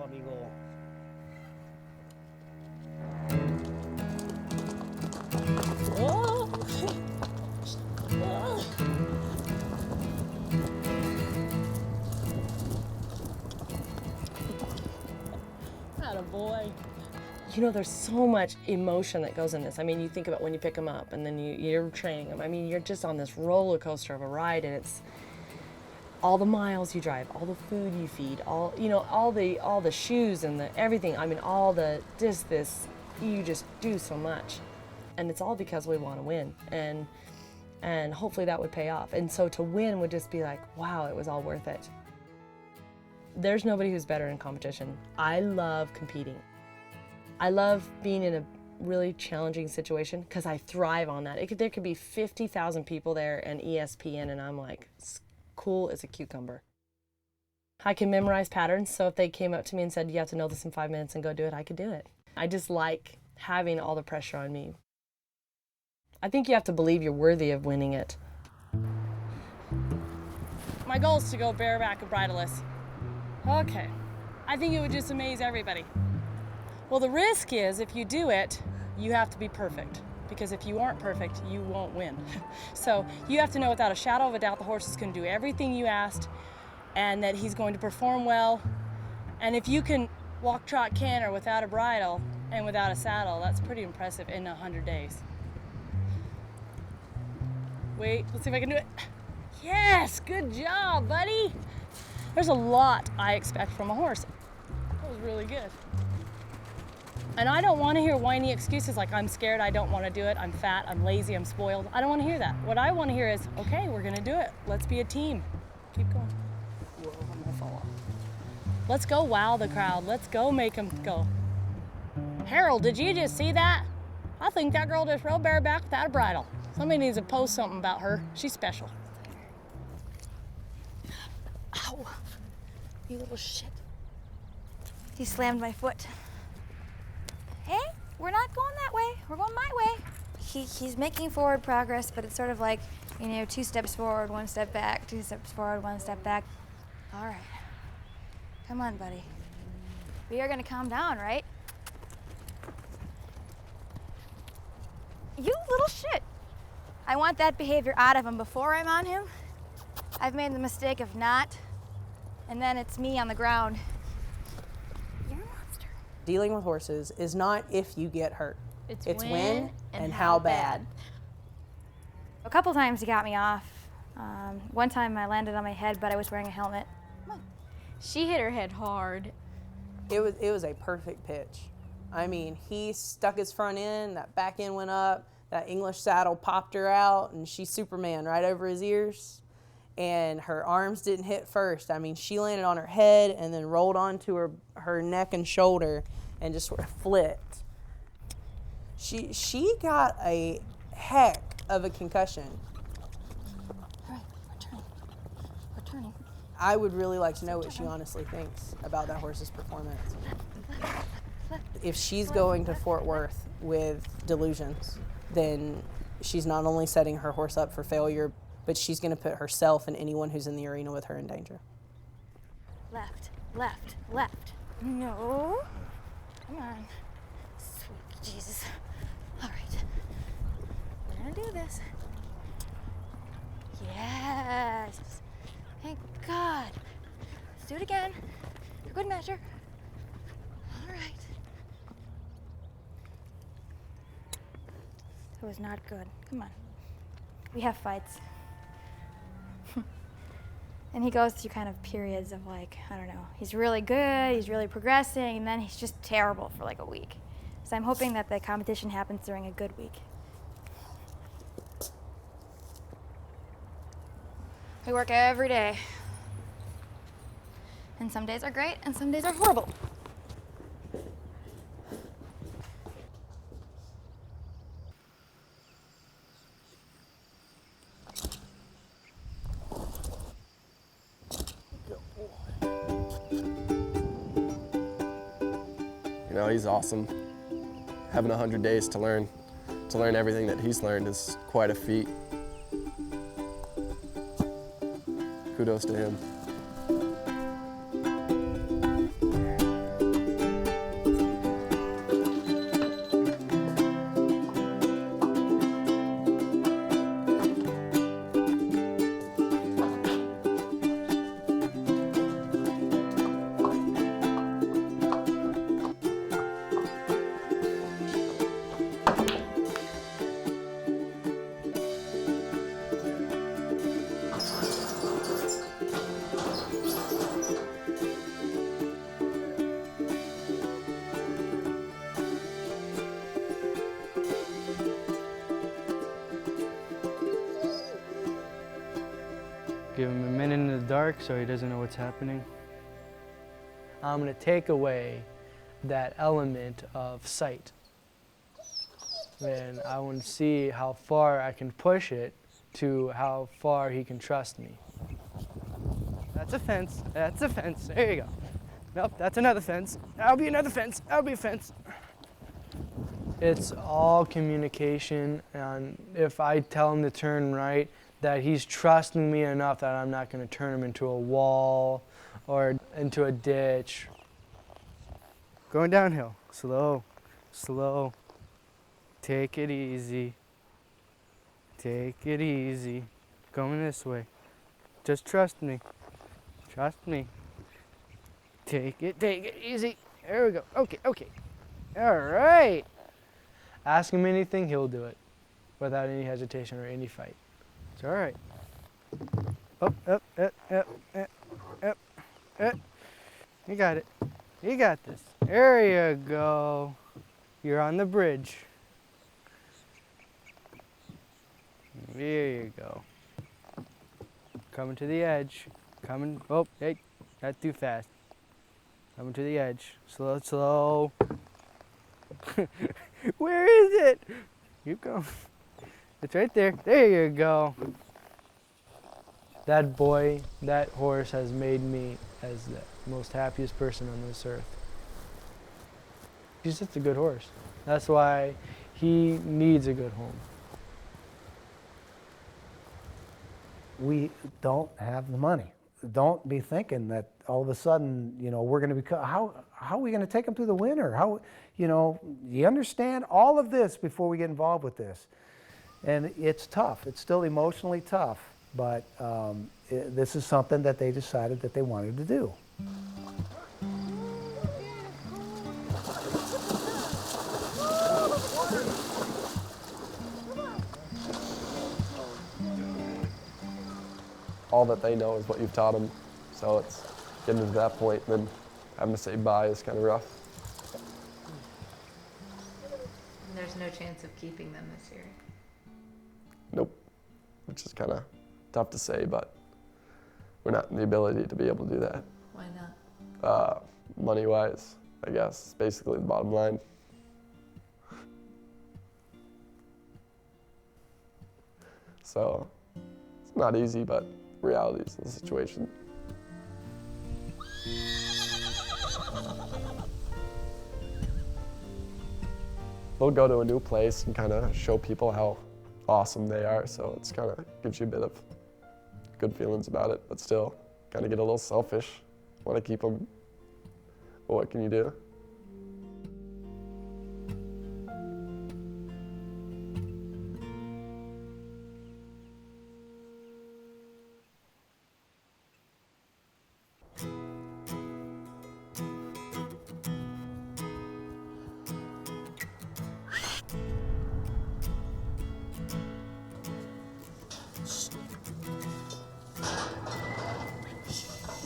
Amigo. boy. You know, there's so much emotion that goes in this. I mean, you think about when you pick them up and then you're training them. I mean, you're just on this roller coaster of a ride, and it's all the miles you drive, all the food you feed, all, you know, all the shoes and the everything. I mean, all the, you just do so much. And it's all because we want to win. And hopefully that would pay off. And so to win would just be like, wow, it was all worth it. There's nobody who's better in competition. I love competing. I love being in a really challenging situation because I thrive on that. There could be 50,000 people there and ESPN, and I'm like, cool as a cucumber. I can memorize patterns, so if they came up to me and said, you have to know this in 5 minutes and go do it, I could do it. I just like having all the pressure on me. I think you have to believe you're worthy of winning it. My goal is to go bareback and bridleless. Okay, I think it would just amaze everybody. Well, the risk is if you do it, you have to be perfect. Because if you aren't perfect, you won't win. So you have to know without a shadow of a doubt the horse is going to do everything you asked and that he's going to perform well. And if you can walk, trot, canter without a bridle and without a saddle, that's pretty impressive in 100 days. Wait, let's see if I can do it. Yes, good job, buddy. There's a lot I expect from a horse. That was really good. And I don't want to hear whiny excuses like I'm scared, I don't want to do it, I'm fat, I'm lazy, I'm spoiled. I don't want to hear that. What I want to hear is, okay, we're going to do it. Let's be a team. Keep going. Whoa, I'm going to fall off. Let's go wow the crowd. Let's go make them go. Harold, did you just see that? I think that girl just rode bareback without a bridle. Somebody needs to post something about her. She's special. Ow. You little shit. He slammed my foot. Hey, we're not going that way. We're going my way. He's making forward progress, but it's sort of like, you know, 2 steps forward, 1 step back, 2 steps forward, 1 step back. All right. Come on, buddy. We are gonna calm down, right? You little shit. I want that behavior out of him before I'm on him. I've made the mistake of not, and then it's me on the ground. Dealing with horses is not if you get hurt. It's when and how bad. A couple times he got me off. One time I landed on my head, but I was wearing a helmet. She hit her head hard. It was a perfect pitch. I mean, he stuck his front end, that back end went up, that English saddle popped her out, and she Superman right over his ears. And her arms didn't hit first. I mean, she landed on her head and then rolled onto her neck and shoulder and just sort of flipped. She got a heck of a concussion. All right, we're turning. I would really like to know what she honestly thinks about that horse's performance. If she's going to Fort Worth with delusions, then she's not only setting her horse up for failure, but she's going to put herself and anyone who's in the arena with her in danger. Left, left, left. No. Come on. Sweet Jesus. All right. We're going to do this. Yes. Thank God. Let's do it again. For good measure. All right. That was not good. Come on. We have fights. And he goes through kind of periods of like, I don't know, he's really good, he's really progressing, and then he's just terrible for like a week. So I'm hoping that the competition happens during a good week. We work every day. And some days are great, and some days are horrible. You know, he's awesome. Having 100 days to learn everything that he's learned is quite a feat. Kudos to him. Give him a minute in the dark so he doesn't know what's happening. I'm gonna take away that element of sight. And I want to see how far I can push it to how far he can trust me. That's a fence, that's a fence, there you go. Nope, that's another fence. That'll be another fence, that'll be a fence. It's all communication, and if I tell him to turn right, that he's trusting me enough that I'm not going to turn him into a wall or into a ditch. Going downhill, slow, slow. Take it easy. Take it easy. Going this way. Just trust me. Trust me. Take it easy. There we go. Okay, okay. All right. Ask him anything, he'll do it without any hesitation or any fight. It's all right. Up, up, up, up, up, up, up. You got it. You got this. There you go. You're on the bridge. There you go. Coming to the edge. Coming. Oh, hey, not too fast. Coming to the edge. Slow, slow. Where is it? Keep going. It's right there. There you go. That boy, that horse has made me as the most happiest person on this earth. He's just a good horse. That's why he needs a good home. We don't have the money. Don't be thinking that all of a sudden, you know, we're going to become, how are we going to take them through the winter? How, you know, you understand all of this before we get involved with this. And it's tough. It's still emotionally tough, but this is something that they decided that they wanted to do. All that they know is what you've taught them. So it's getting to that point, and then having to say bye is kind of rough. And there's no chance of keeping them this year. Nope, which is kind of tough to say, but we're not in the ability to be able to do that. Why not? Money-wise, I guess, basically the bottom line. So it's not easy, but realities of the situation. They'll go to a new place and kind of show people how awesome they are, so it's kind of gives you a bit of good feelings about it, but still kind of get a little selfish. Want to keep them, but what can you do?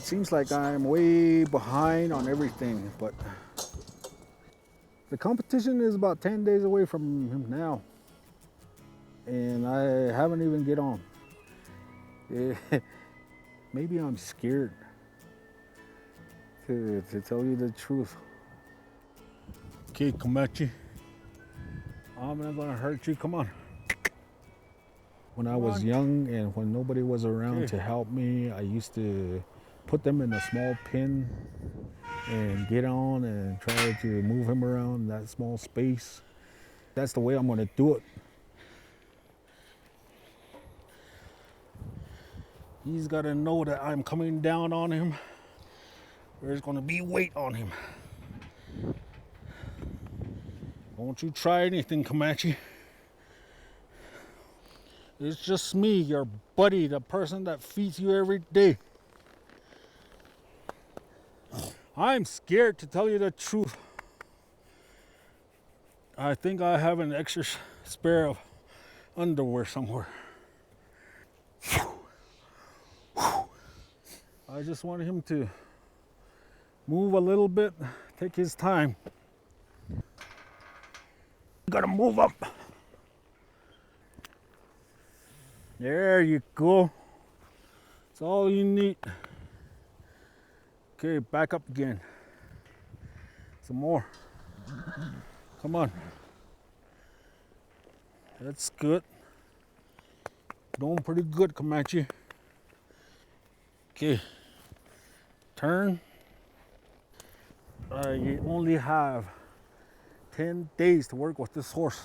Seems like I'm way behind on everything, but the competition is about 10 days away from him now, and I haven't even get on. Maybe I'm scared to tell you the truth. Okay, Comanche, I'm not gonna hurt you, come on. When I was young and when nobody was around to help me, I used to put them in a small pen and get on and try to move him around in that small space. That's the way I'm gonna do it. He's gotta know that I'm coming down on him. There's gonna be weight on him. Don't you try anything, Comanche. It's just me, your buddy, the person that feeds you every day. I'm scared to tell you the truth. I think I have an extra spare of underwear somewhere. I just want him to move a little bit, take his time. You gotta move up. There you go. That's all you need. Okay, back up again. Some more. Come on. That's good. Doing pretty good, Comanche. Okay, turn. You only have 10 days to work with this horse.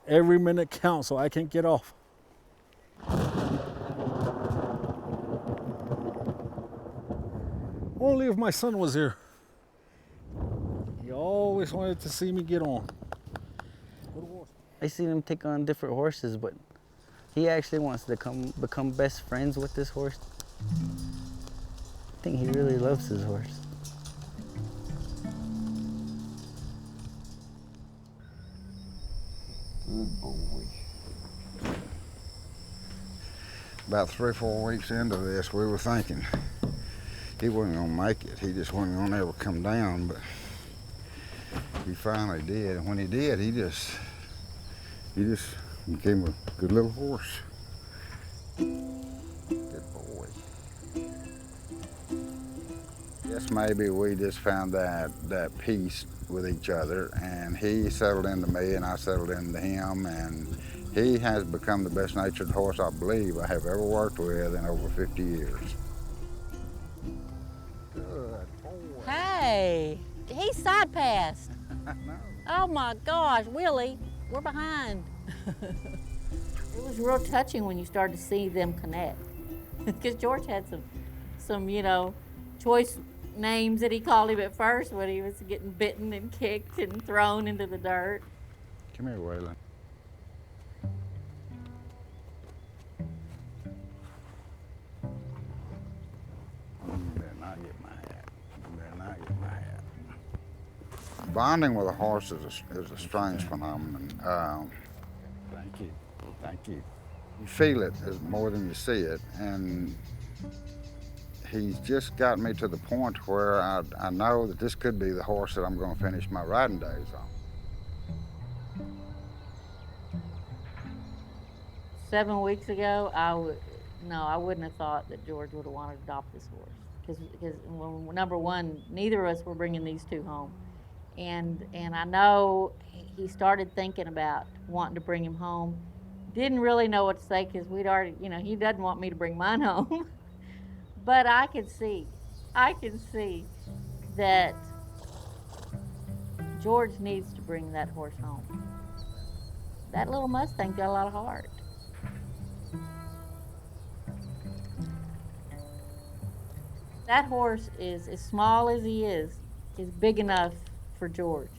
Every minute counts, so I can't get off. Only if my son was here. He always wanted to see me get on. I seen him take on different horses, but he actually wants to become best friends with this horse. I think he really loves his horse. Good boy. About 3 or 4 weeks into this, we were thinking he wasn't gonna make it. He just wasn't gonna ever come down, but he finally did. And when he did, he just became a good little horse. Good boy. Guess maybe we just found that peace with each other, and he settled into me and I settled into him, and he has become the best natured horse I believe I have ever worked with in over 50 years. Good boy. Hey, he side passed. Oh my gosh, Willie, we're behind. It was real touching when you started to see them connect. Because George had some, you know, choice names that he called him at first when he was getting bitten and kicked and thrown into the dirt. Come here, Waylon. You better not get my hat. You better not get my hat. Bonding with a horse is a strange phenomenon. Thank you. Thank you. You feel it as more than you see it, and he's just got me to the point where I know that this could be the horse that I'm going to finish my riding days on. 7 weeks ago, I wouldn't have thought that George would have wanted to adopt this horse. Because well, number one, neither of us were bringing these two home. And I know he started thinking about wanting to bring him home. Didn't really know what to say because we'd already, you know, he doesn't want me to bring mine home. But I can see that George needs to bring that horse home. That little Mustang got a lot of heart. That horse is, as small as he is big enough for George.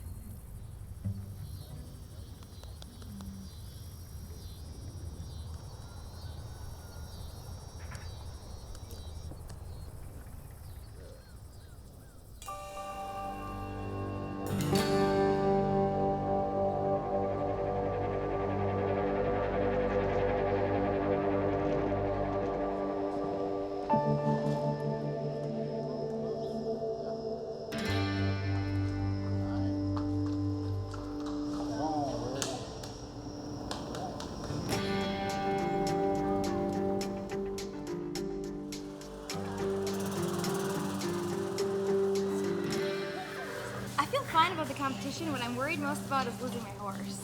I feel fine about the competition. What I'm worried most about is losing my horse.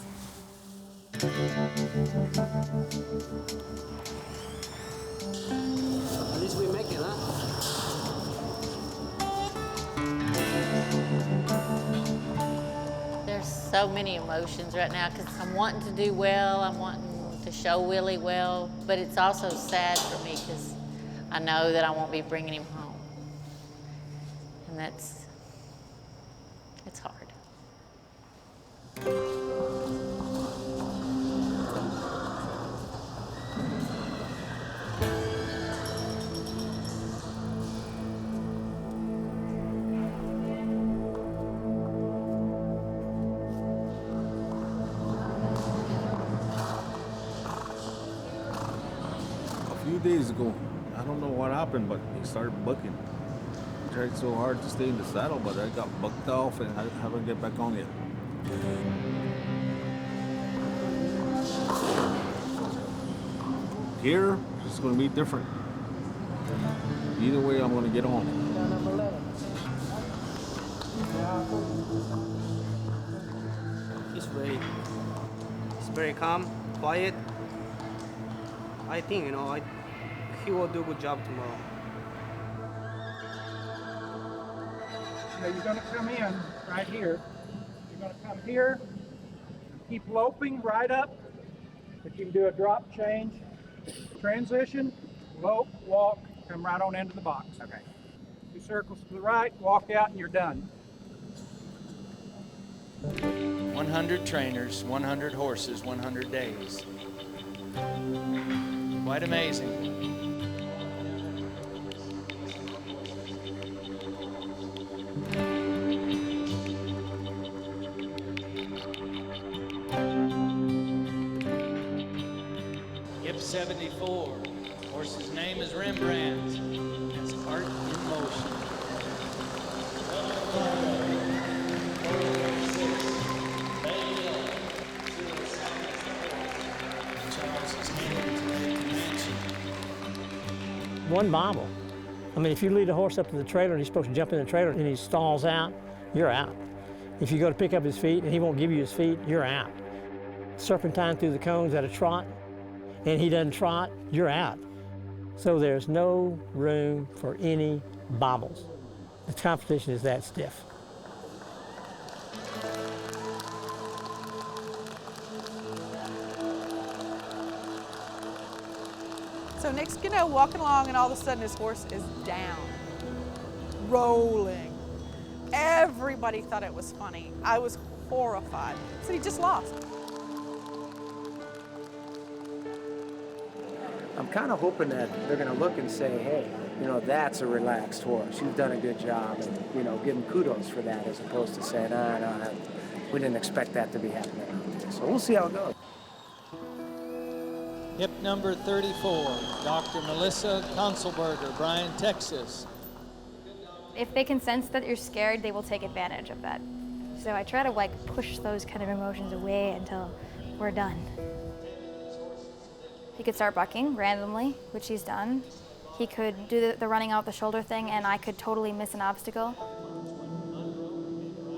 At least we make it, huh? There's so many emotions right now because I'm wanting to do well, I'm wanting to show Willie well, but it's also sad for me because I know that I won't be bringing him home. And it's hard. A few days ago, I don't know what happened, but he started bucking. I tried so hard to stay in the saddle, but I got bucked off and I haven't get back on yet. Here, It's going to be different. Either way, I'm going to get on. He's very calm, quiet. I think, he will do a good job tomorrow. Now you're going to come in right here. You're going to come here, keep loping right up. If you can do a drop change, transition, lope, walk, come right on into the box. Okay. 2 circles to the right, walk out, and you're done. 100 trainers, 100 horses, 100 days. Quite amazing. Hip 74. Horse's name is Rembrandt. That's art in motion. One bobble. I mean, if you lead a horse up to the trailer and he's supposed to jump in the trailer and he stalls out, you're out. If you go to pick up his feet and he won't give you his feet, you're out. Serpentine through the cones at a trot and he doesn't trot, you're out. So there's no room for any bobbles. The competition is that stiff. So next, walking along, and all of a sudden his horse is down, rolling. Everybody thought it was funny. I was horrified. So he just lost. I'm kind of hoping that they're going to look and say, hey, that's a relaxed horse. You've done a good job, and, give him kudos for that, as opposed to saying, no, we didn't expect that to be happening out there. So we'll see how it goes. Hip number 34, Dr. Melissa Conselberger, Bryan, Texas. If they can sense that you're scared, they will take advantage of that. So I try to push those kind of emotions away until we're done. He could start bucking randomly, which he's done. He could do the running out the shoulder thing, and I could totally miss an obstacle.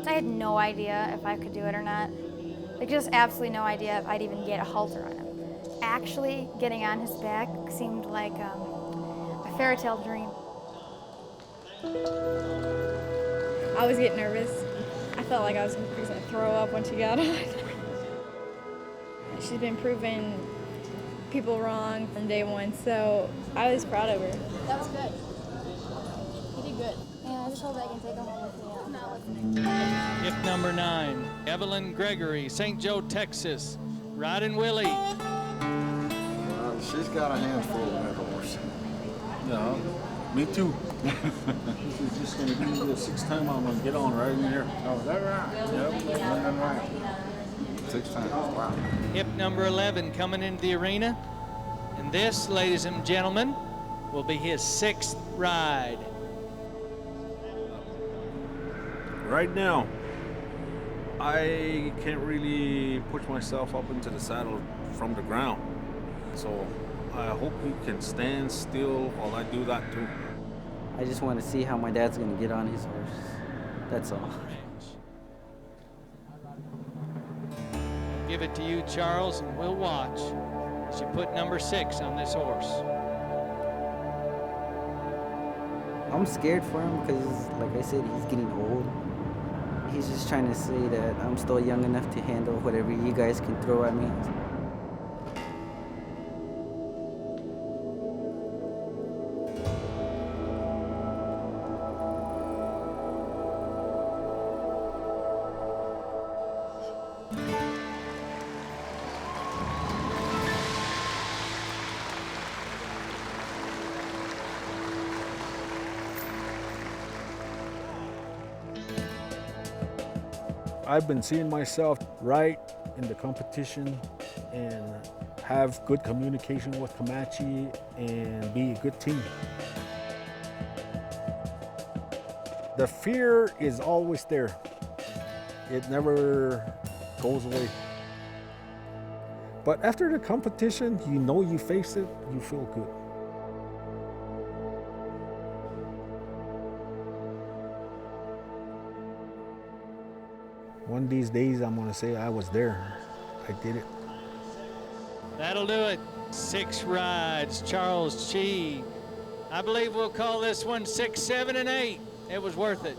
I had no idea if I could do it or not. Just absolutely no idea if I'd even get a halter on him. Actually getting on his back seemed like a fairy tale dream. I was getting nervous. I felt like I was going to throw up when she got on. She's been proving people wrong from day one, so I was proud of her. That was good. You did good. Yeah, I just hope I can take him home with me. Hip number 9, Evelyn Gregory, St. Joe, Texas, riding Willie. Well, she's got a handful of that horse. Yeah, me too. This is just going to be the 6th time I'm going to get on right in here. Oh, is that right? Yep, that's right. 6 times, wow. Hip number 11 coming into the arena. And this, ladies and gentlemen, will be his 6th ride. Right now, I can't really push myself up into the saddle from the ground. So I hope he can stand still while I do that too. I just want to see how my dad's going to get on his horse. That's all. Give it to you, Charles, and we'll watch as you put number 6 on this horse. I'm scared for him because, like I said, he's getting old. He's just trying to say that I'm still young enough to handle whatever you guys can throw at me. I've been seeing myself right in the competition and have good communication with Comanche and be a good team. The fear is always there. It never goes away. But after the competition, you know you face it, you feel good. One of these days, I'm gonna say I was there. I did it. That'll do it. 6 rides, Charles Chi. I believe we'll call this one 6, 7, and 8. It was worth it.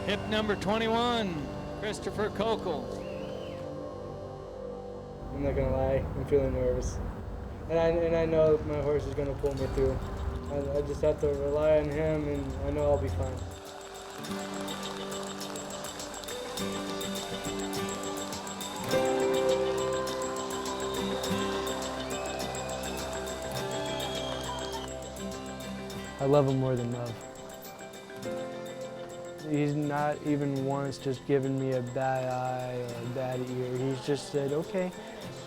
Hip number 21, Christopher Kokel. I'm not gonna lie, I'm feeling nervous. And I know my horse is gonna pull me through. I just have to rely on him, and I know I'll be fine. I love him more than love. He's not even once just given me a bad eye or a bad ear. He's just said, okay,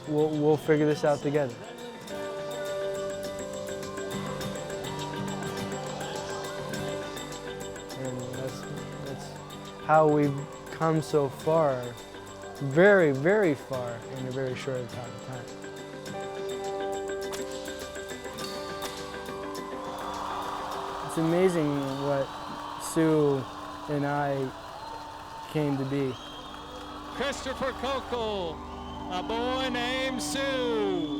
we'll figure this out together. And that's how we've come so far, very, very far in a very short amount of time. It's amazing what Sue and I came to be. Christopher Kokel, a boy named Sue.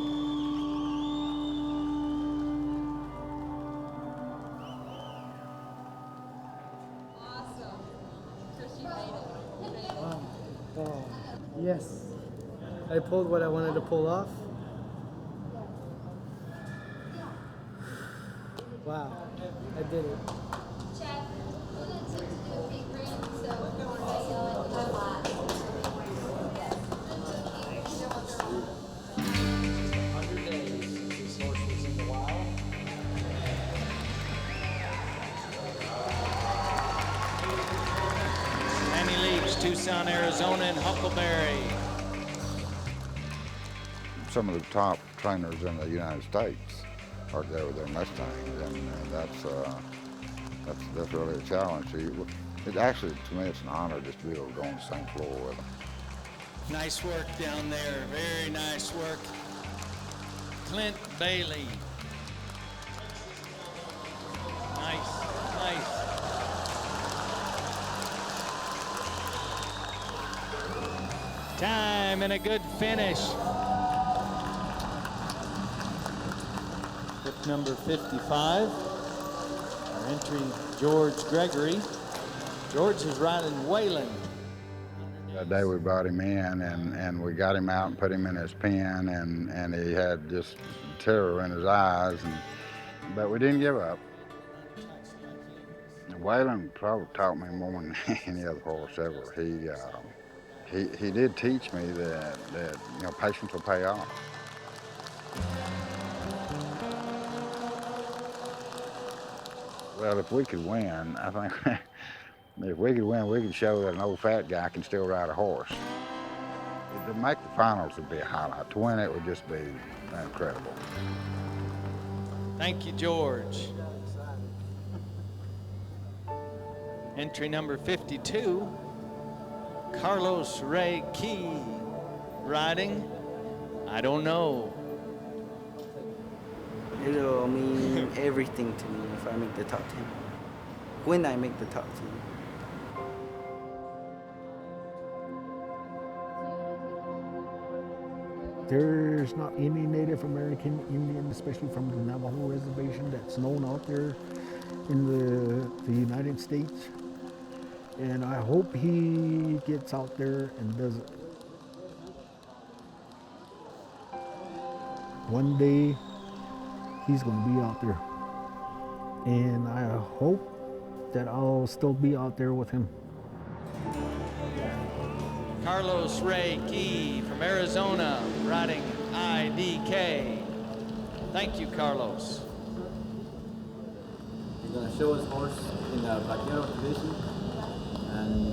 Oh, yes. I pulled what I wanted to pull off. Wow, I did it. Tucson, Arizona, and Huckleberry. Some of the top trainers in the United States are there with their Mustangs, and that's really a challenge. It actually, to me, it's an honor just to be able to go on the same floor with them. Nice work down there, very nice work. Clint Bailey. Nice. Time and a good finish. Hip number 55. Our entry, George Gregory. George is riding WAYLEN. That day we brought him in and we got him out and put him in his pen, and he had just terror in his eyes, but we didn't give up. WAYLEN probably taught me more than any other horse ever. He did teach me that patience will pay off. Well, if we could win, I think if we could win, we could show that an old fat guy can still ride a horse. To make the finals would be a highlight. To win it would just be incredible. Thank you, George. Entry number 52. Carlos Ray Key, riding, I don't know. It'll mean everything to me if I make the top 10. When I make the top 10. There's not any Native American Indian, especially from the Navajo reservation, that's known out there in the United States. And I hope he gets out there and does it. One day, he's going to be out there. And I hope that I'll still be out there with him. Carlos Ray Key from Arizona, riding IDK. Thank you, Carlos. He's going to show his horse in the Vaquero division. And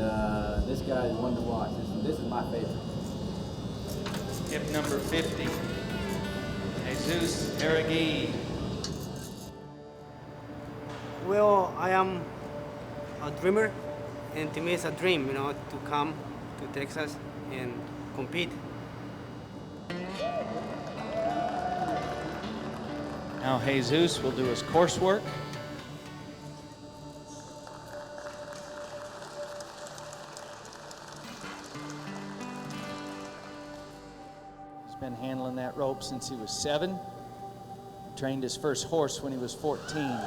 this guy is one to watch. This is my favorite. Hip number 50, Jesus Aragui. Well, I am a dreamer, and to me it's a dream, to come to Texas and compete. Now Jesus will do his coursework. Been handling that rope since he was 7. Trained his first horse when he was 14.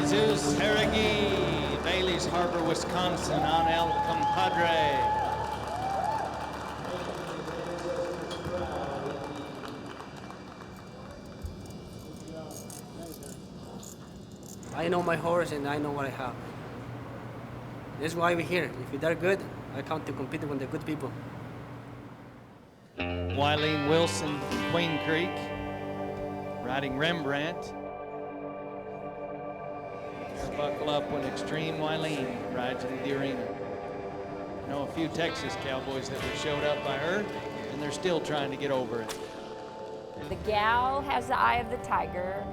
Jesus Harrowing, Bailey's Harbor, Wisconsin, on El Compadre. I know my horse and I know what I have. That's why we're here. If they're good, I come to compete with the good people. WYLENE Wilson, Queen Creek, riding Rembrandt. Buckle up when Extreme WYLENE rides into the arena. I know a few Texas cowboys that were showed up by her, and they're still trying to get over it. The gal has the eye of the tiger,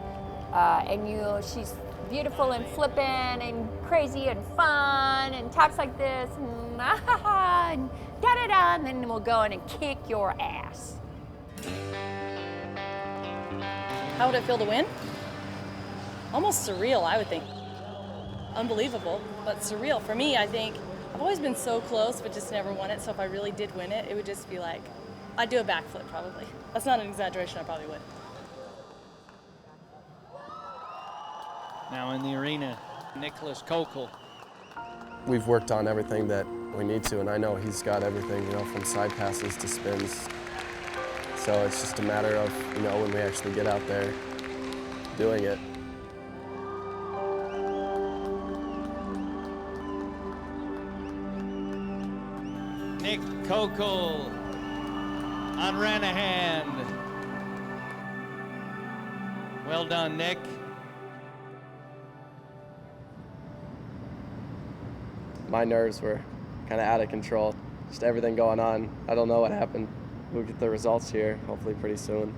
and she's beautiful and flippant and crazy and fun and talks like this and and da-da-da, and then we'll go in and kick your ass. How would it feel to win? Almost surreal, I would think. Unbelievable, but surreal. For me, I think I've always been so close, but just never won it. So if I really did win it, it would just be like, I'd do a backflip probably. That's not an exaggeration, I probably would. Now in the arena, Nicholas Kokel. We've worked on everything that we need to, and I know he's got everything, from side passes to spins. So it's just a matter of, when we actually get out there doing it. Nick Kokel on Ranahan. Well done, Nick. My nerves were kind of out of control. Just everything going on. I don't know what happened. We'll get the results here, hopefully pretty soon.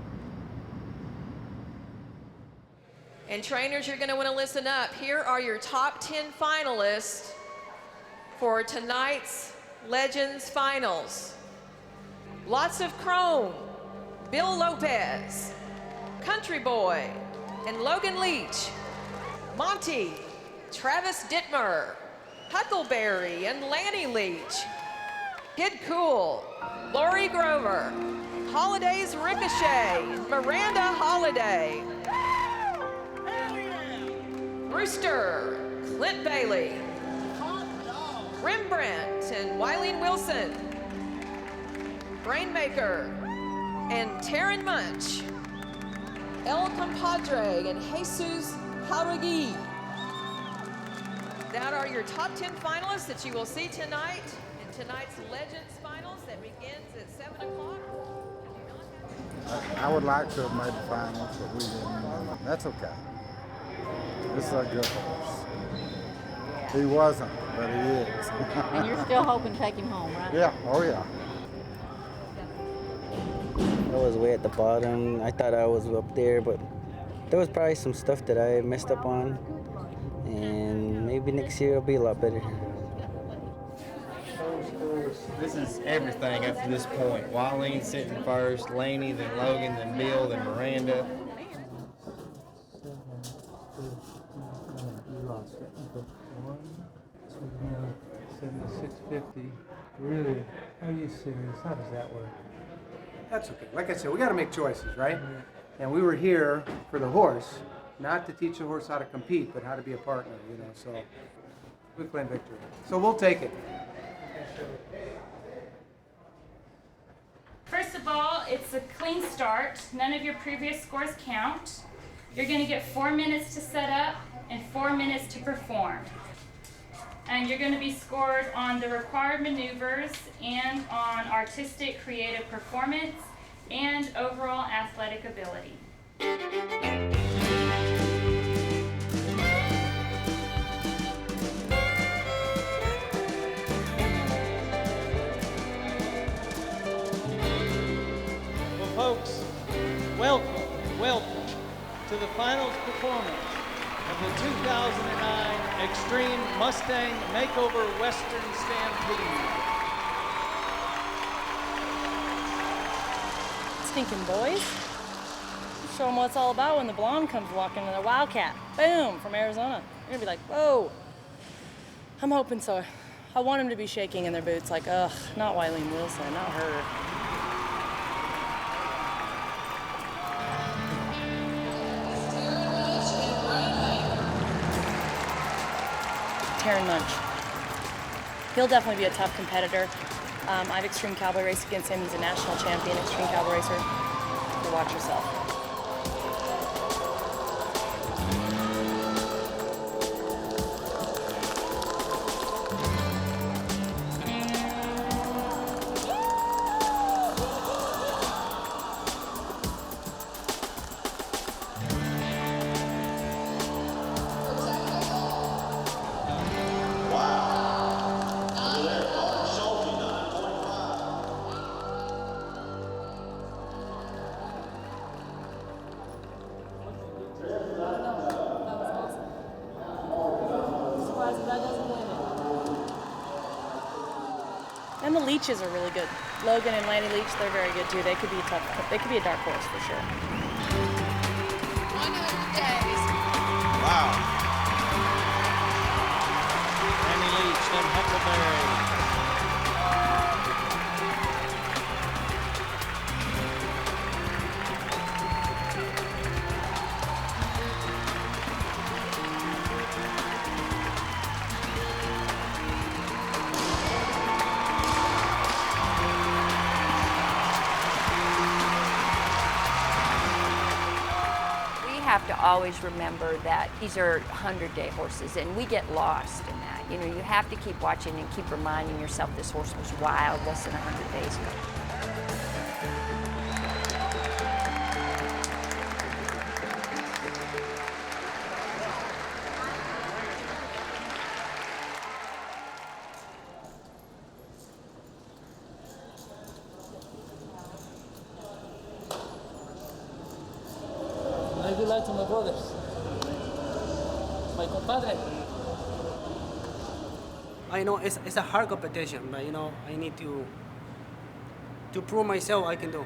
And trainers, you're going to want to listen up. Here are your top 10 finalists for tonight's Legends Finals. Lots of Chrome, Bill Lopez, Country Boy, and Logan Leach. Monty, Travis Dittmer, Huckleberry and Lanny Leach. Kid Cool, Lori Grover, Holiday's Ricochet, Miranda Holiday. Rooster, Clint Bailey. Rembrandt and WYLENE Wilson. Brainmaker and Taryn Munch. El Compadre and Jesus Harrowing. That are your top 10 finalists that you will see tonight in tonight's Legends Finals that begins at 7 o'clock. I would like to have made the finals, but we didn't. That's okay. This is a good horse. He wasn't, but he is. And you're still hoping to take him home, right? Yeah, oh yeah. I was way at the bottom. I thought I was up there, but there was probably some stuff that I messed up on. And maybe next year it'll be a lot better. This is everything up to this point. WYLENE sitting first, Laney, then Logan, then Bill, then Miranda. $76.50. Really? Are you serious? How does that work? That's okay. Like I said, we got to make choices, right? And we were here for the horse, not to teach the horse how to compete, but how to be a partner, so we claim victory. So we'll take it. First of all, it's a clean start. None of your previous scores count. You're going to get 4 minutes to set up and 4 minutes to perform. And you're going to be scored on the required maneuvers and on artistic creative performance and overall athletic ability. Well, folks, welcome to the finals performance of the 2009 Extreme Mustang Makeover Western Stampede. thinking, boys? Show them what it's all about when the blonde comes walking in a Wildcat. Boom, from Arizona. You're gonna be like, whoa. I'm hoping so. I want them to be shaking in their boots like, ugh, not WYLENE Wilson, not her. Taryn Munch. He'll definitely be a tough competitor. I've Extreme Cowboy raced against him. He's a national champion Extreme Cowboy racer. So watch yourself. And the Leeches are really good. Logan and Lanny Leach, they're very good too. They could be a dark horse for sure. 100 days. Wow. Lanny Leach, them Huckleberry. Have to always remember that these are 100-day horses, and we get lost in that. You know, you have to keep watching and keep reminding yourself this horse was wild less than 100 days ago. I do like to my brothers, my compadre. I know it's a hard competition, but you know I need to prove myself I can do.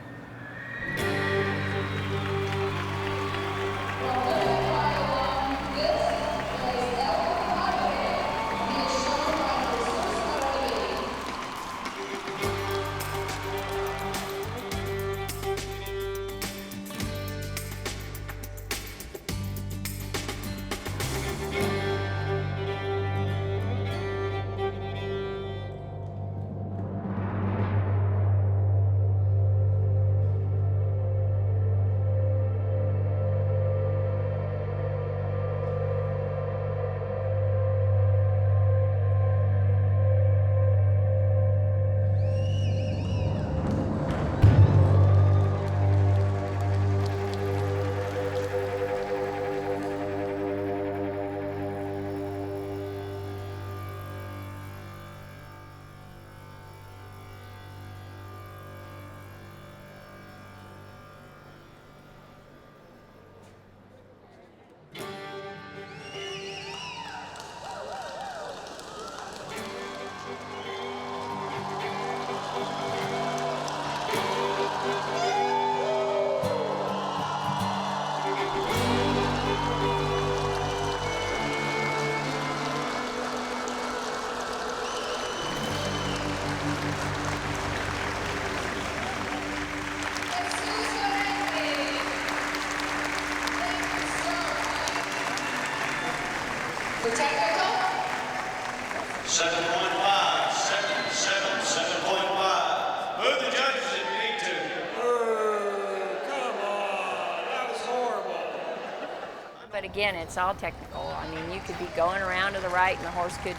But again, it's all technical. I mean, you could be going around to the right and the horse could,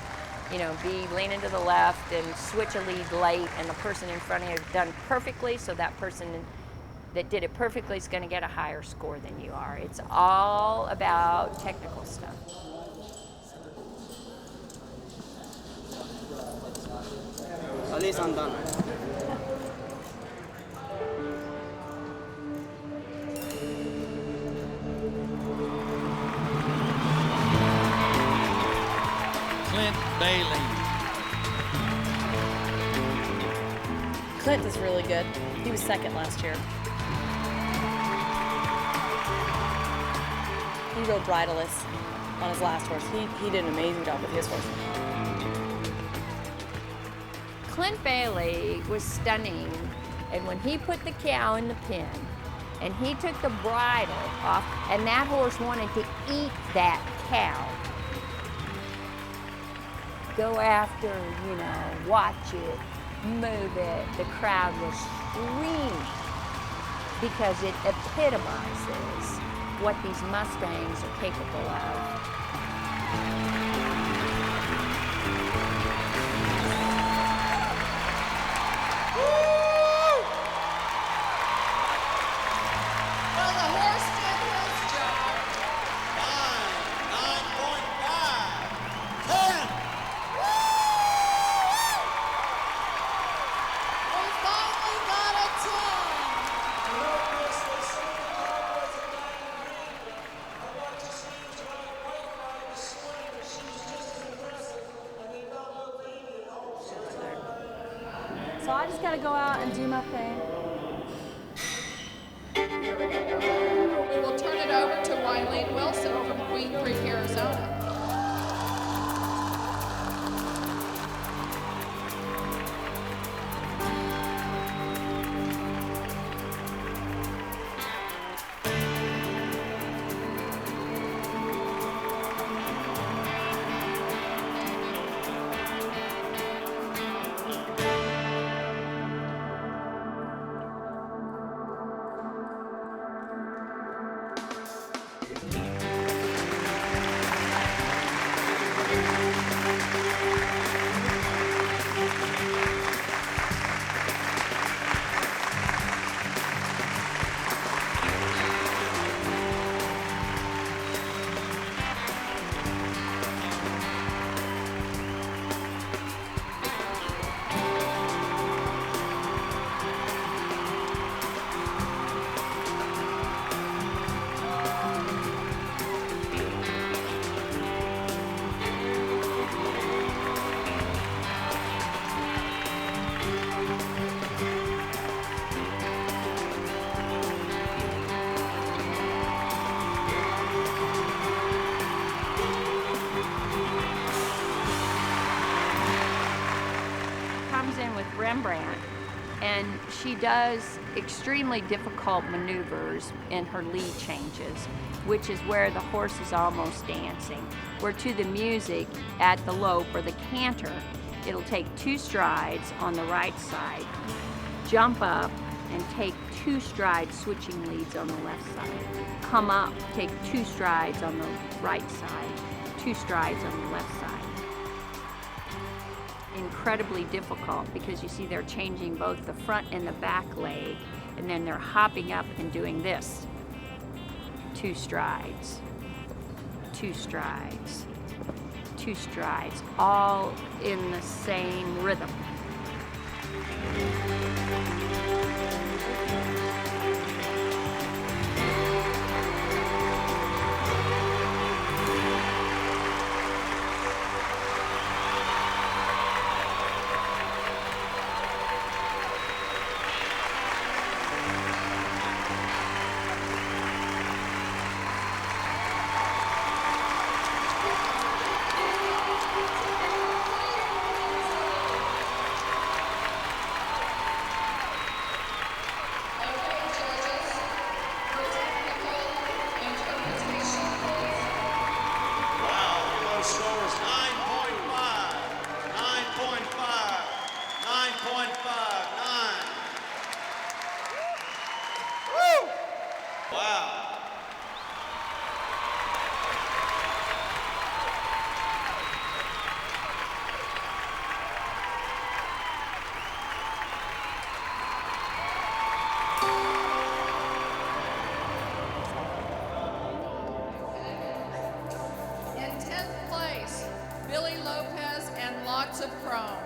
you know, be leaning to the left and switch a lead late, and the person in front of you done perfectly, so that person that did it perfectly is going to get a higher score than you are. It's all about technical stuff. At least I'm done. Clint is really good. He was second last year. He rode bridleless on his last horse. He did an amazing job with his horse. Clint Bailey was stunning, and when he put the cow in the pen, and he took the bridle off, and that horse wanted to eat that cow. Go after, you know, watch it, move it. The crowd was screaming because it epitomizes what these Mustangs are capable of. Well, the horse did his job. 9.5, 10. We finally got a 10. So I just gotta go out and do my thing. We will turn it over to WYLENE Wilson from Queen Creek, Arizona. Comes in with Rembrandt, and she does extremely difficult maneuvers in her lead changes, which is where the horse is almost dancing. Where to the music, at the lope or the canter, it'll take 2 strides on the right side, jump up, and take 2 strides switching leads on the left side. Come up, take 2 strides on the right side, 2 strides on the left side. Incredibly difficult because you see they're changing both the front and the back leg, and then they're hopping up and doing this. 2 strides, 2 strides, 2 strides, all in the same rhythm. of chrome.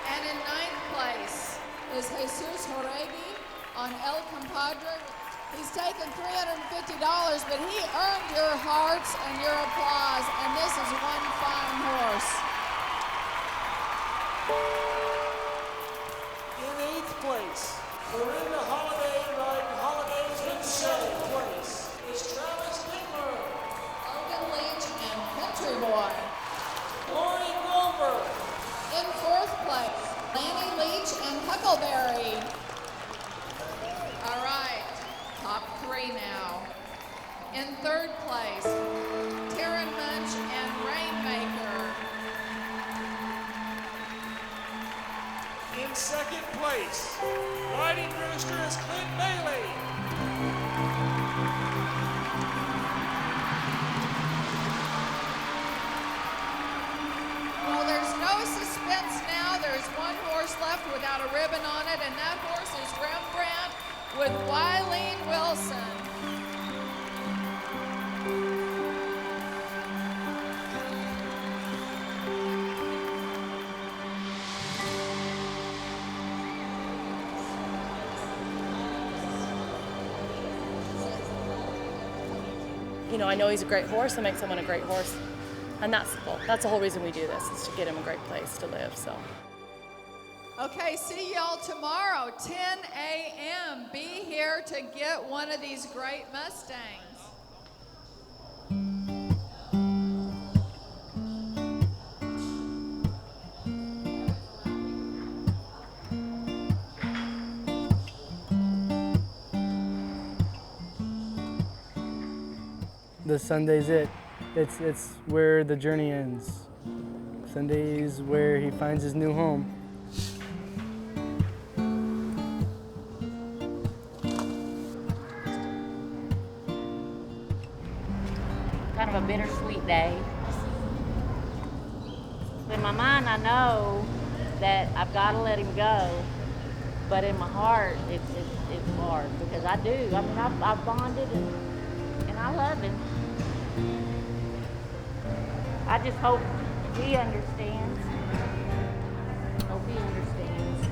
And in 9th place is Jesus Joregi on El Compadre. He's taken $350, but he earned your hearts and your applause, and this is one fine horse. In 8th place, Miranda Holiday riding Holiday in 7th place. place, Munch and Rainmaker. In second place, riding rooster is Clint Bailey. Well, there's no suspense now. There's one horse left without a ribbon on it, and that horse is Rembrandt with WYLENE Wilson. You know, I know he's a great horse, so make someone a great horse. And that's the whole reason we do this, is to get him a great place to live, so. Okay, see y'all tomorrow, 10 a.m. Be here to get one of these great Mustangs. The Sunday's it. It's where the journey ends. Sunday's where he finds his new home. Kind of a bittersweet day. In my mind, I know that I've got to let him go, but in my heart, it's hard because I do. I mean, I've bonded and I love him. I just hope he understands. Hope he understands.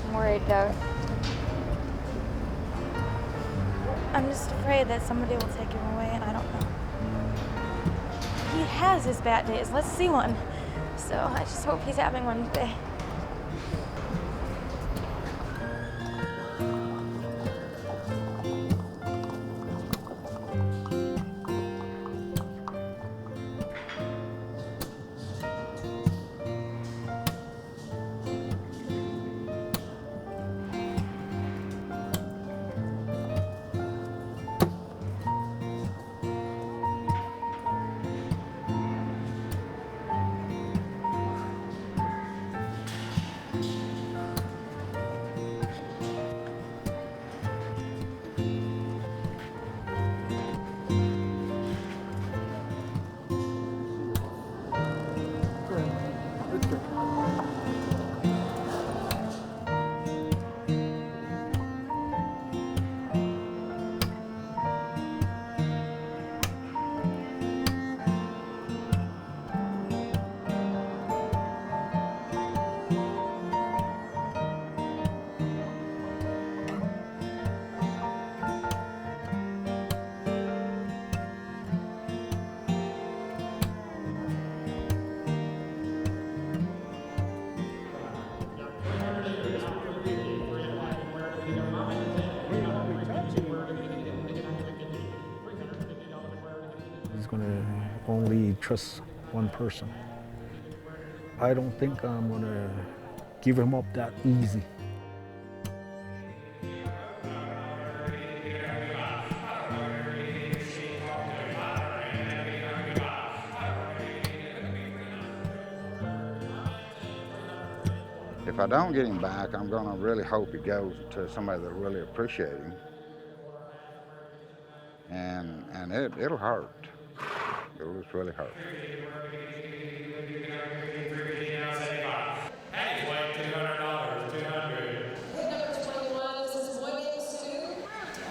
I'm worried though. I'm just afraid that somebody will take him away, and I don't know. He has his bad days. Let's see one. So I just hope he's having one today. He's going to only trust one person. I don't think I'm going to give him up that easy. If I don't get him back, I'm going to really hope he goes to somebody that really appreciates him. And it'll hurt. It'll just really hurt.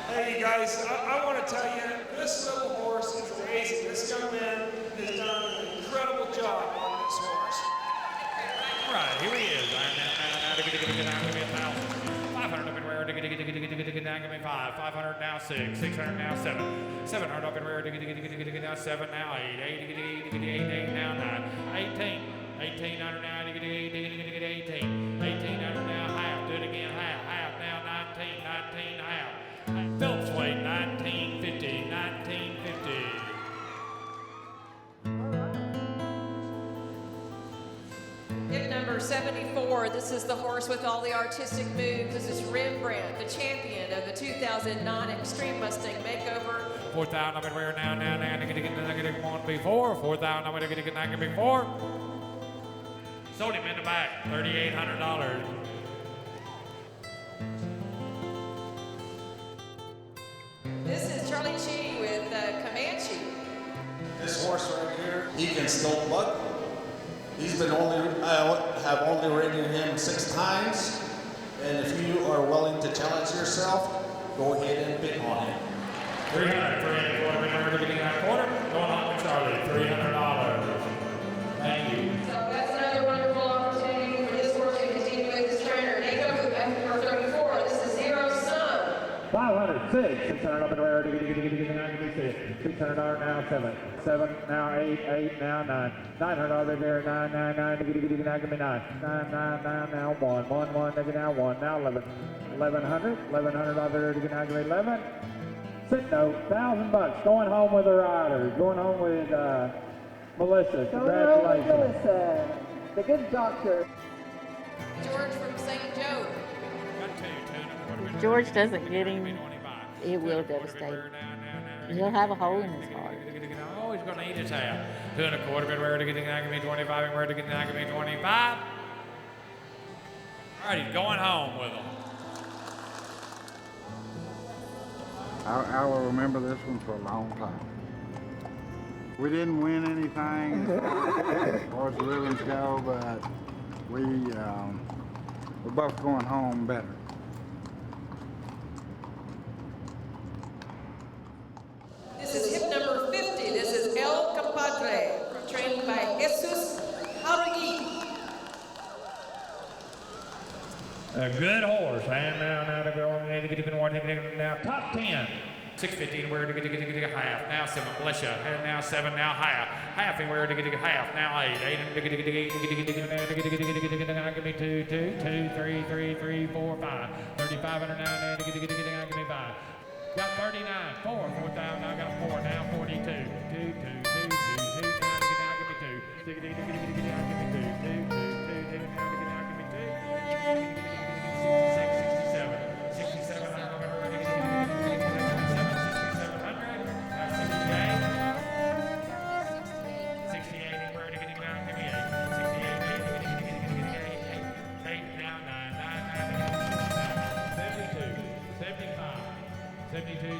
Hey, you guys, I want to tell you, this little horse is amazing. This young man has done an incredible job on this horse. All right, here he is. 500 up in rare, now give me 5. 500 now 6. 600 now 7. 700 up in rare, now 7 now 8. 8 now 9. 18. 1800 now 18. 1800 now half. Do it again half. Half now 19. 19 half. Phillips weight 1950. 1950. number 74. This is the horse with all the artistic moves. This is Rembrandt, the champion of the 2009 Extreme Mustang Makeover. 4,000, I'm gonna now, negative one before. 4,000, I'm gonna get negative before. Sold him in the back, $3,800. This is Charlie Chi with Comanche. This horse right here, he can still buck. He's been have only ridden him 6 times. And if you are willing to challenge yourself, go ahead and bid on him. 300, 300, getting that quarter. Going on with Charlie, $300. Thank you. So that's another wonderful opportunity for this horse to continue with his trainer. Nico, number 34. This is Zero Sun. 500, 600 up in the rear, 600 now 7, 7 now 8 now 9, 900 over there, 9, 9, 9, now 1, now 1, now 11, 1100 over there, 11. Sit note, $1,000 going home with a rider, going home with Melissa. Congratulations. Melissa, the good doctor. George from St. Joe. If George doesn't get him, it will devastate. He'll have a hole in his heart. Oh, he's going to eat his half. 2 1/4, bit rare to get the 25, rare to get the 25. All right, he's going home with him. I will remember this one for a long time. We didn't win anything as far as the ribbons go, but we're both going home better. This is hip number 50. This is El Compadre, trained by Jesus harrowing. A good horse. And now to go now top 10. 650 where to get half. Now 7, bless you. And now 7, now half. Half and where to get half. Now 8. 8 and give me 2, 3, 3, 4, 5. 35 and now give me 5. Got 39, 4, 4,000. Now got 4. Now 42. 2, 2, 2, 2. Now give me 2. 60, give me 2. 2, 2, 2, 2. Now give me 2.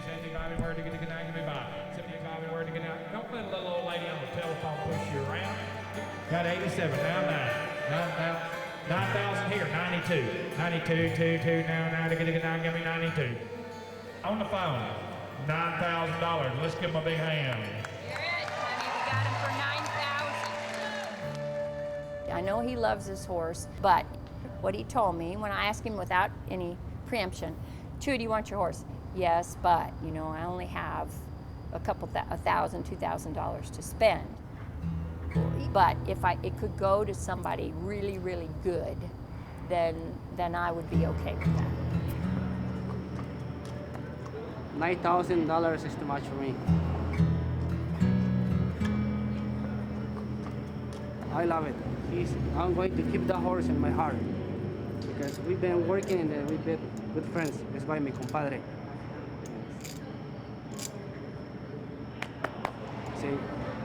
75 and where to get give me 5. 75 and where to get out. Don't let a little old lady on the telephone push you around. Got 87, now 9. 9,000 here, 92. 92, 2, now to get 9, give me 92. On the phone, $9,000. Let's give him a big hand. I know he loves this horse, but what he told me when I asked him without any preemption, Chew, do you want your horse? Yes, but you know, I only have $1,000, $2,000 to spend. But if it could go to somebody really, really good, then I would be okay with that. $9,000 is too much for me. I love it. I'm going to keep the horse in my heart because we've been working and we've been good friends. That's why my compadre. Say,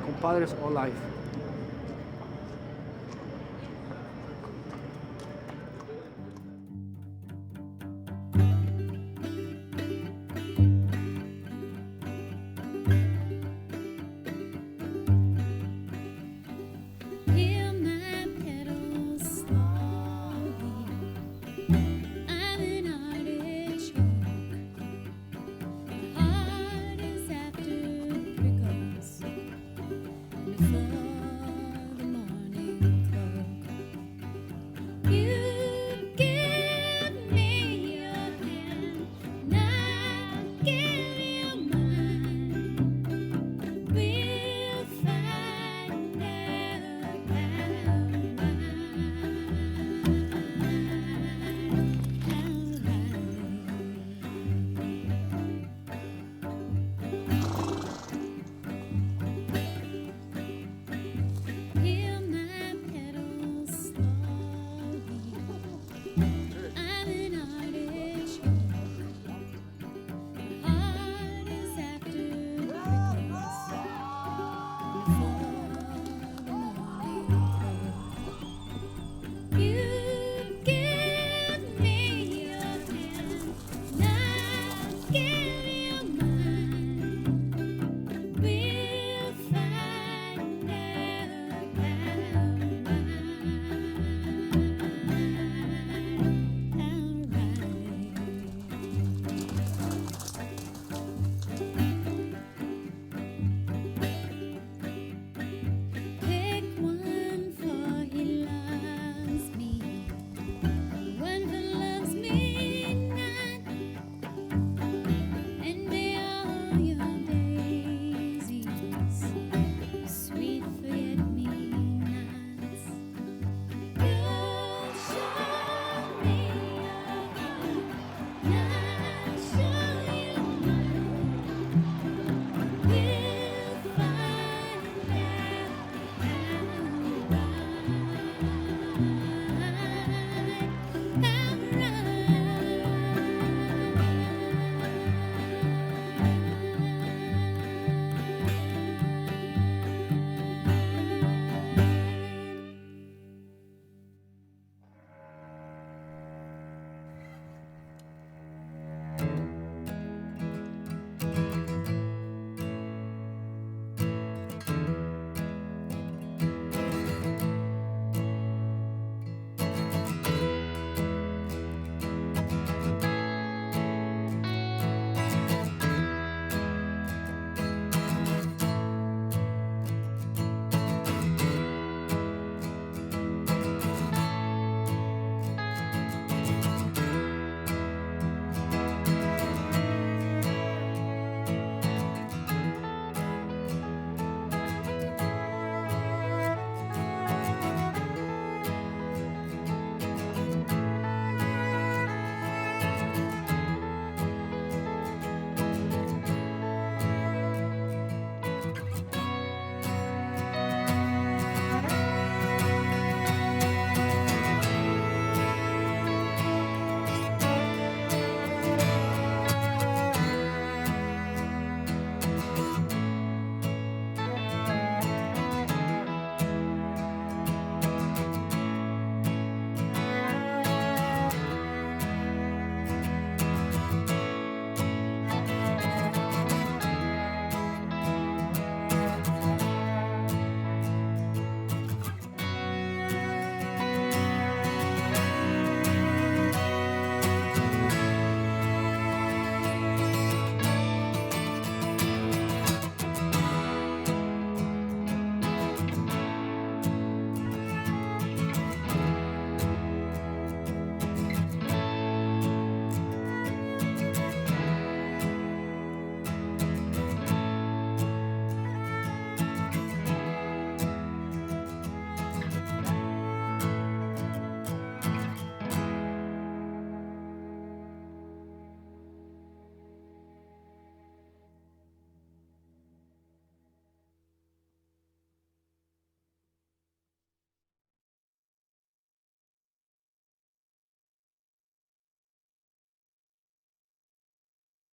compadres all life.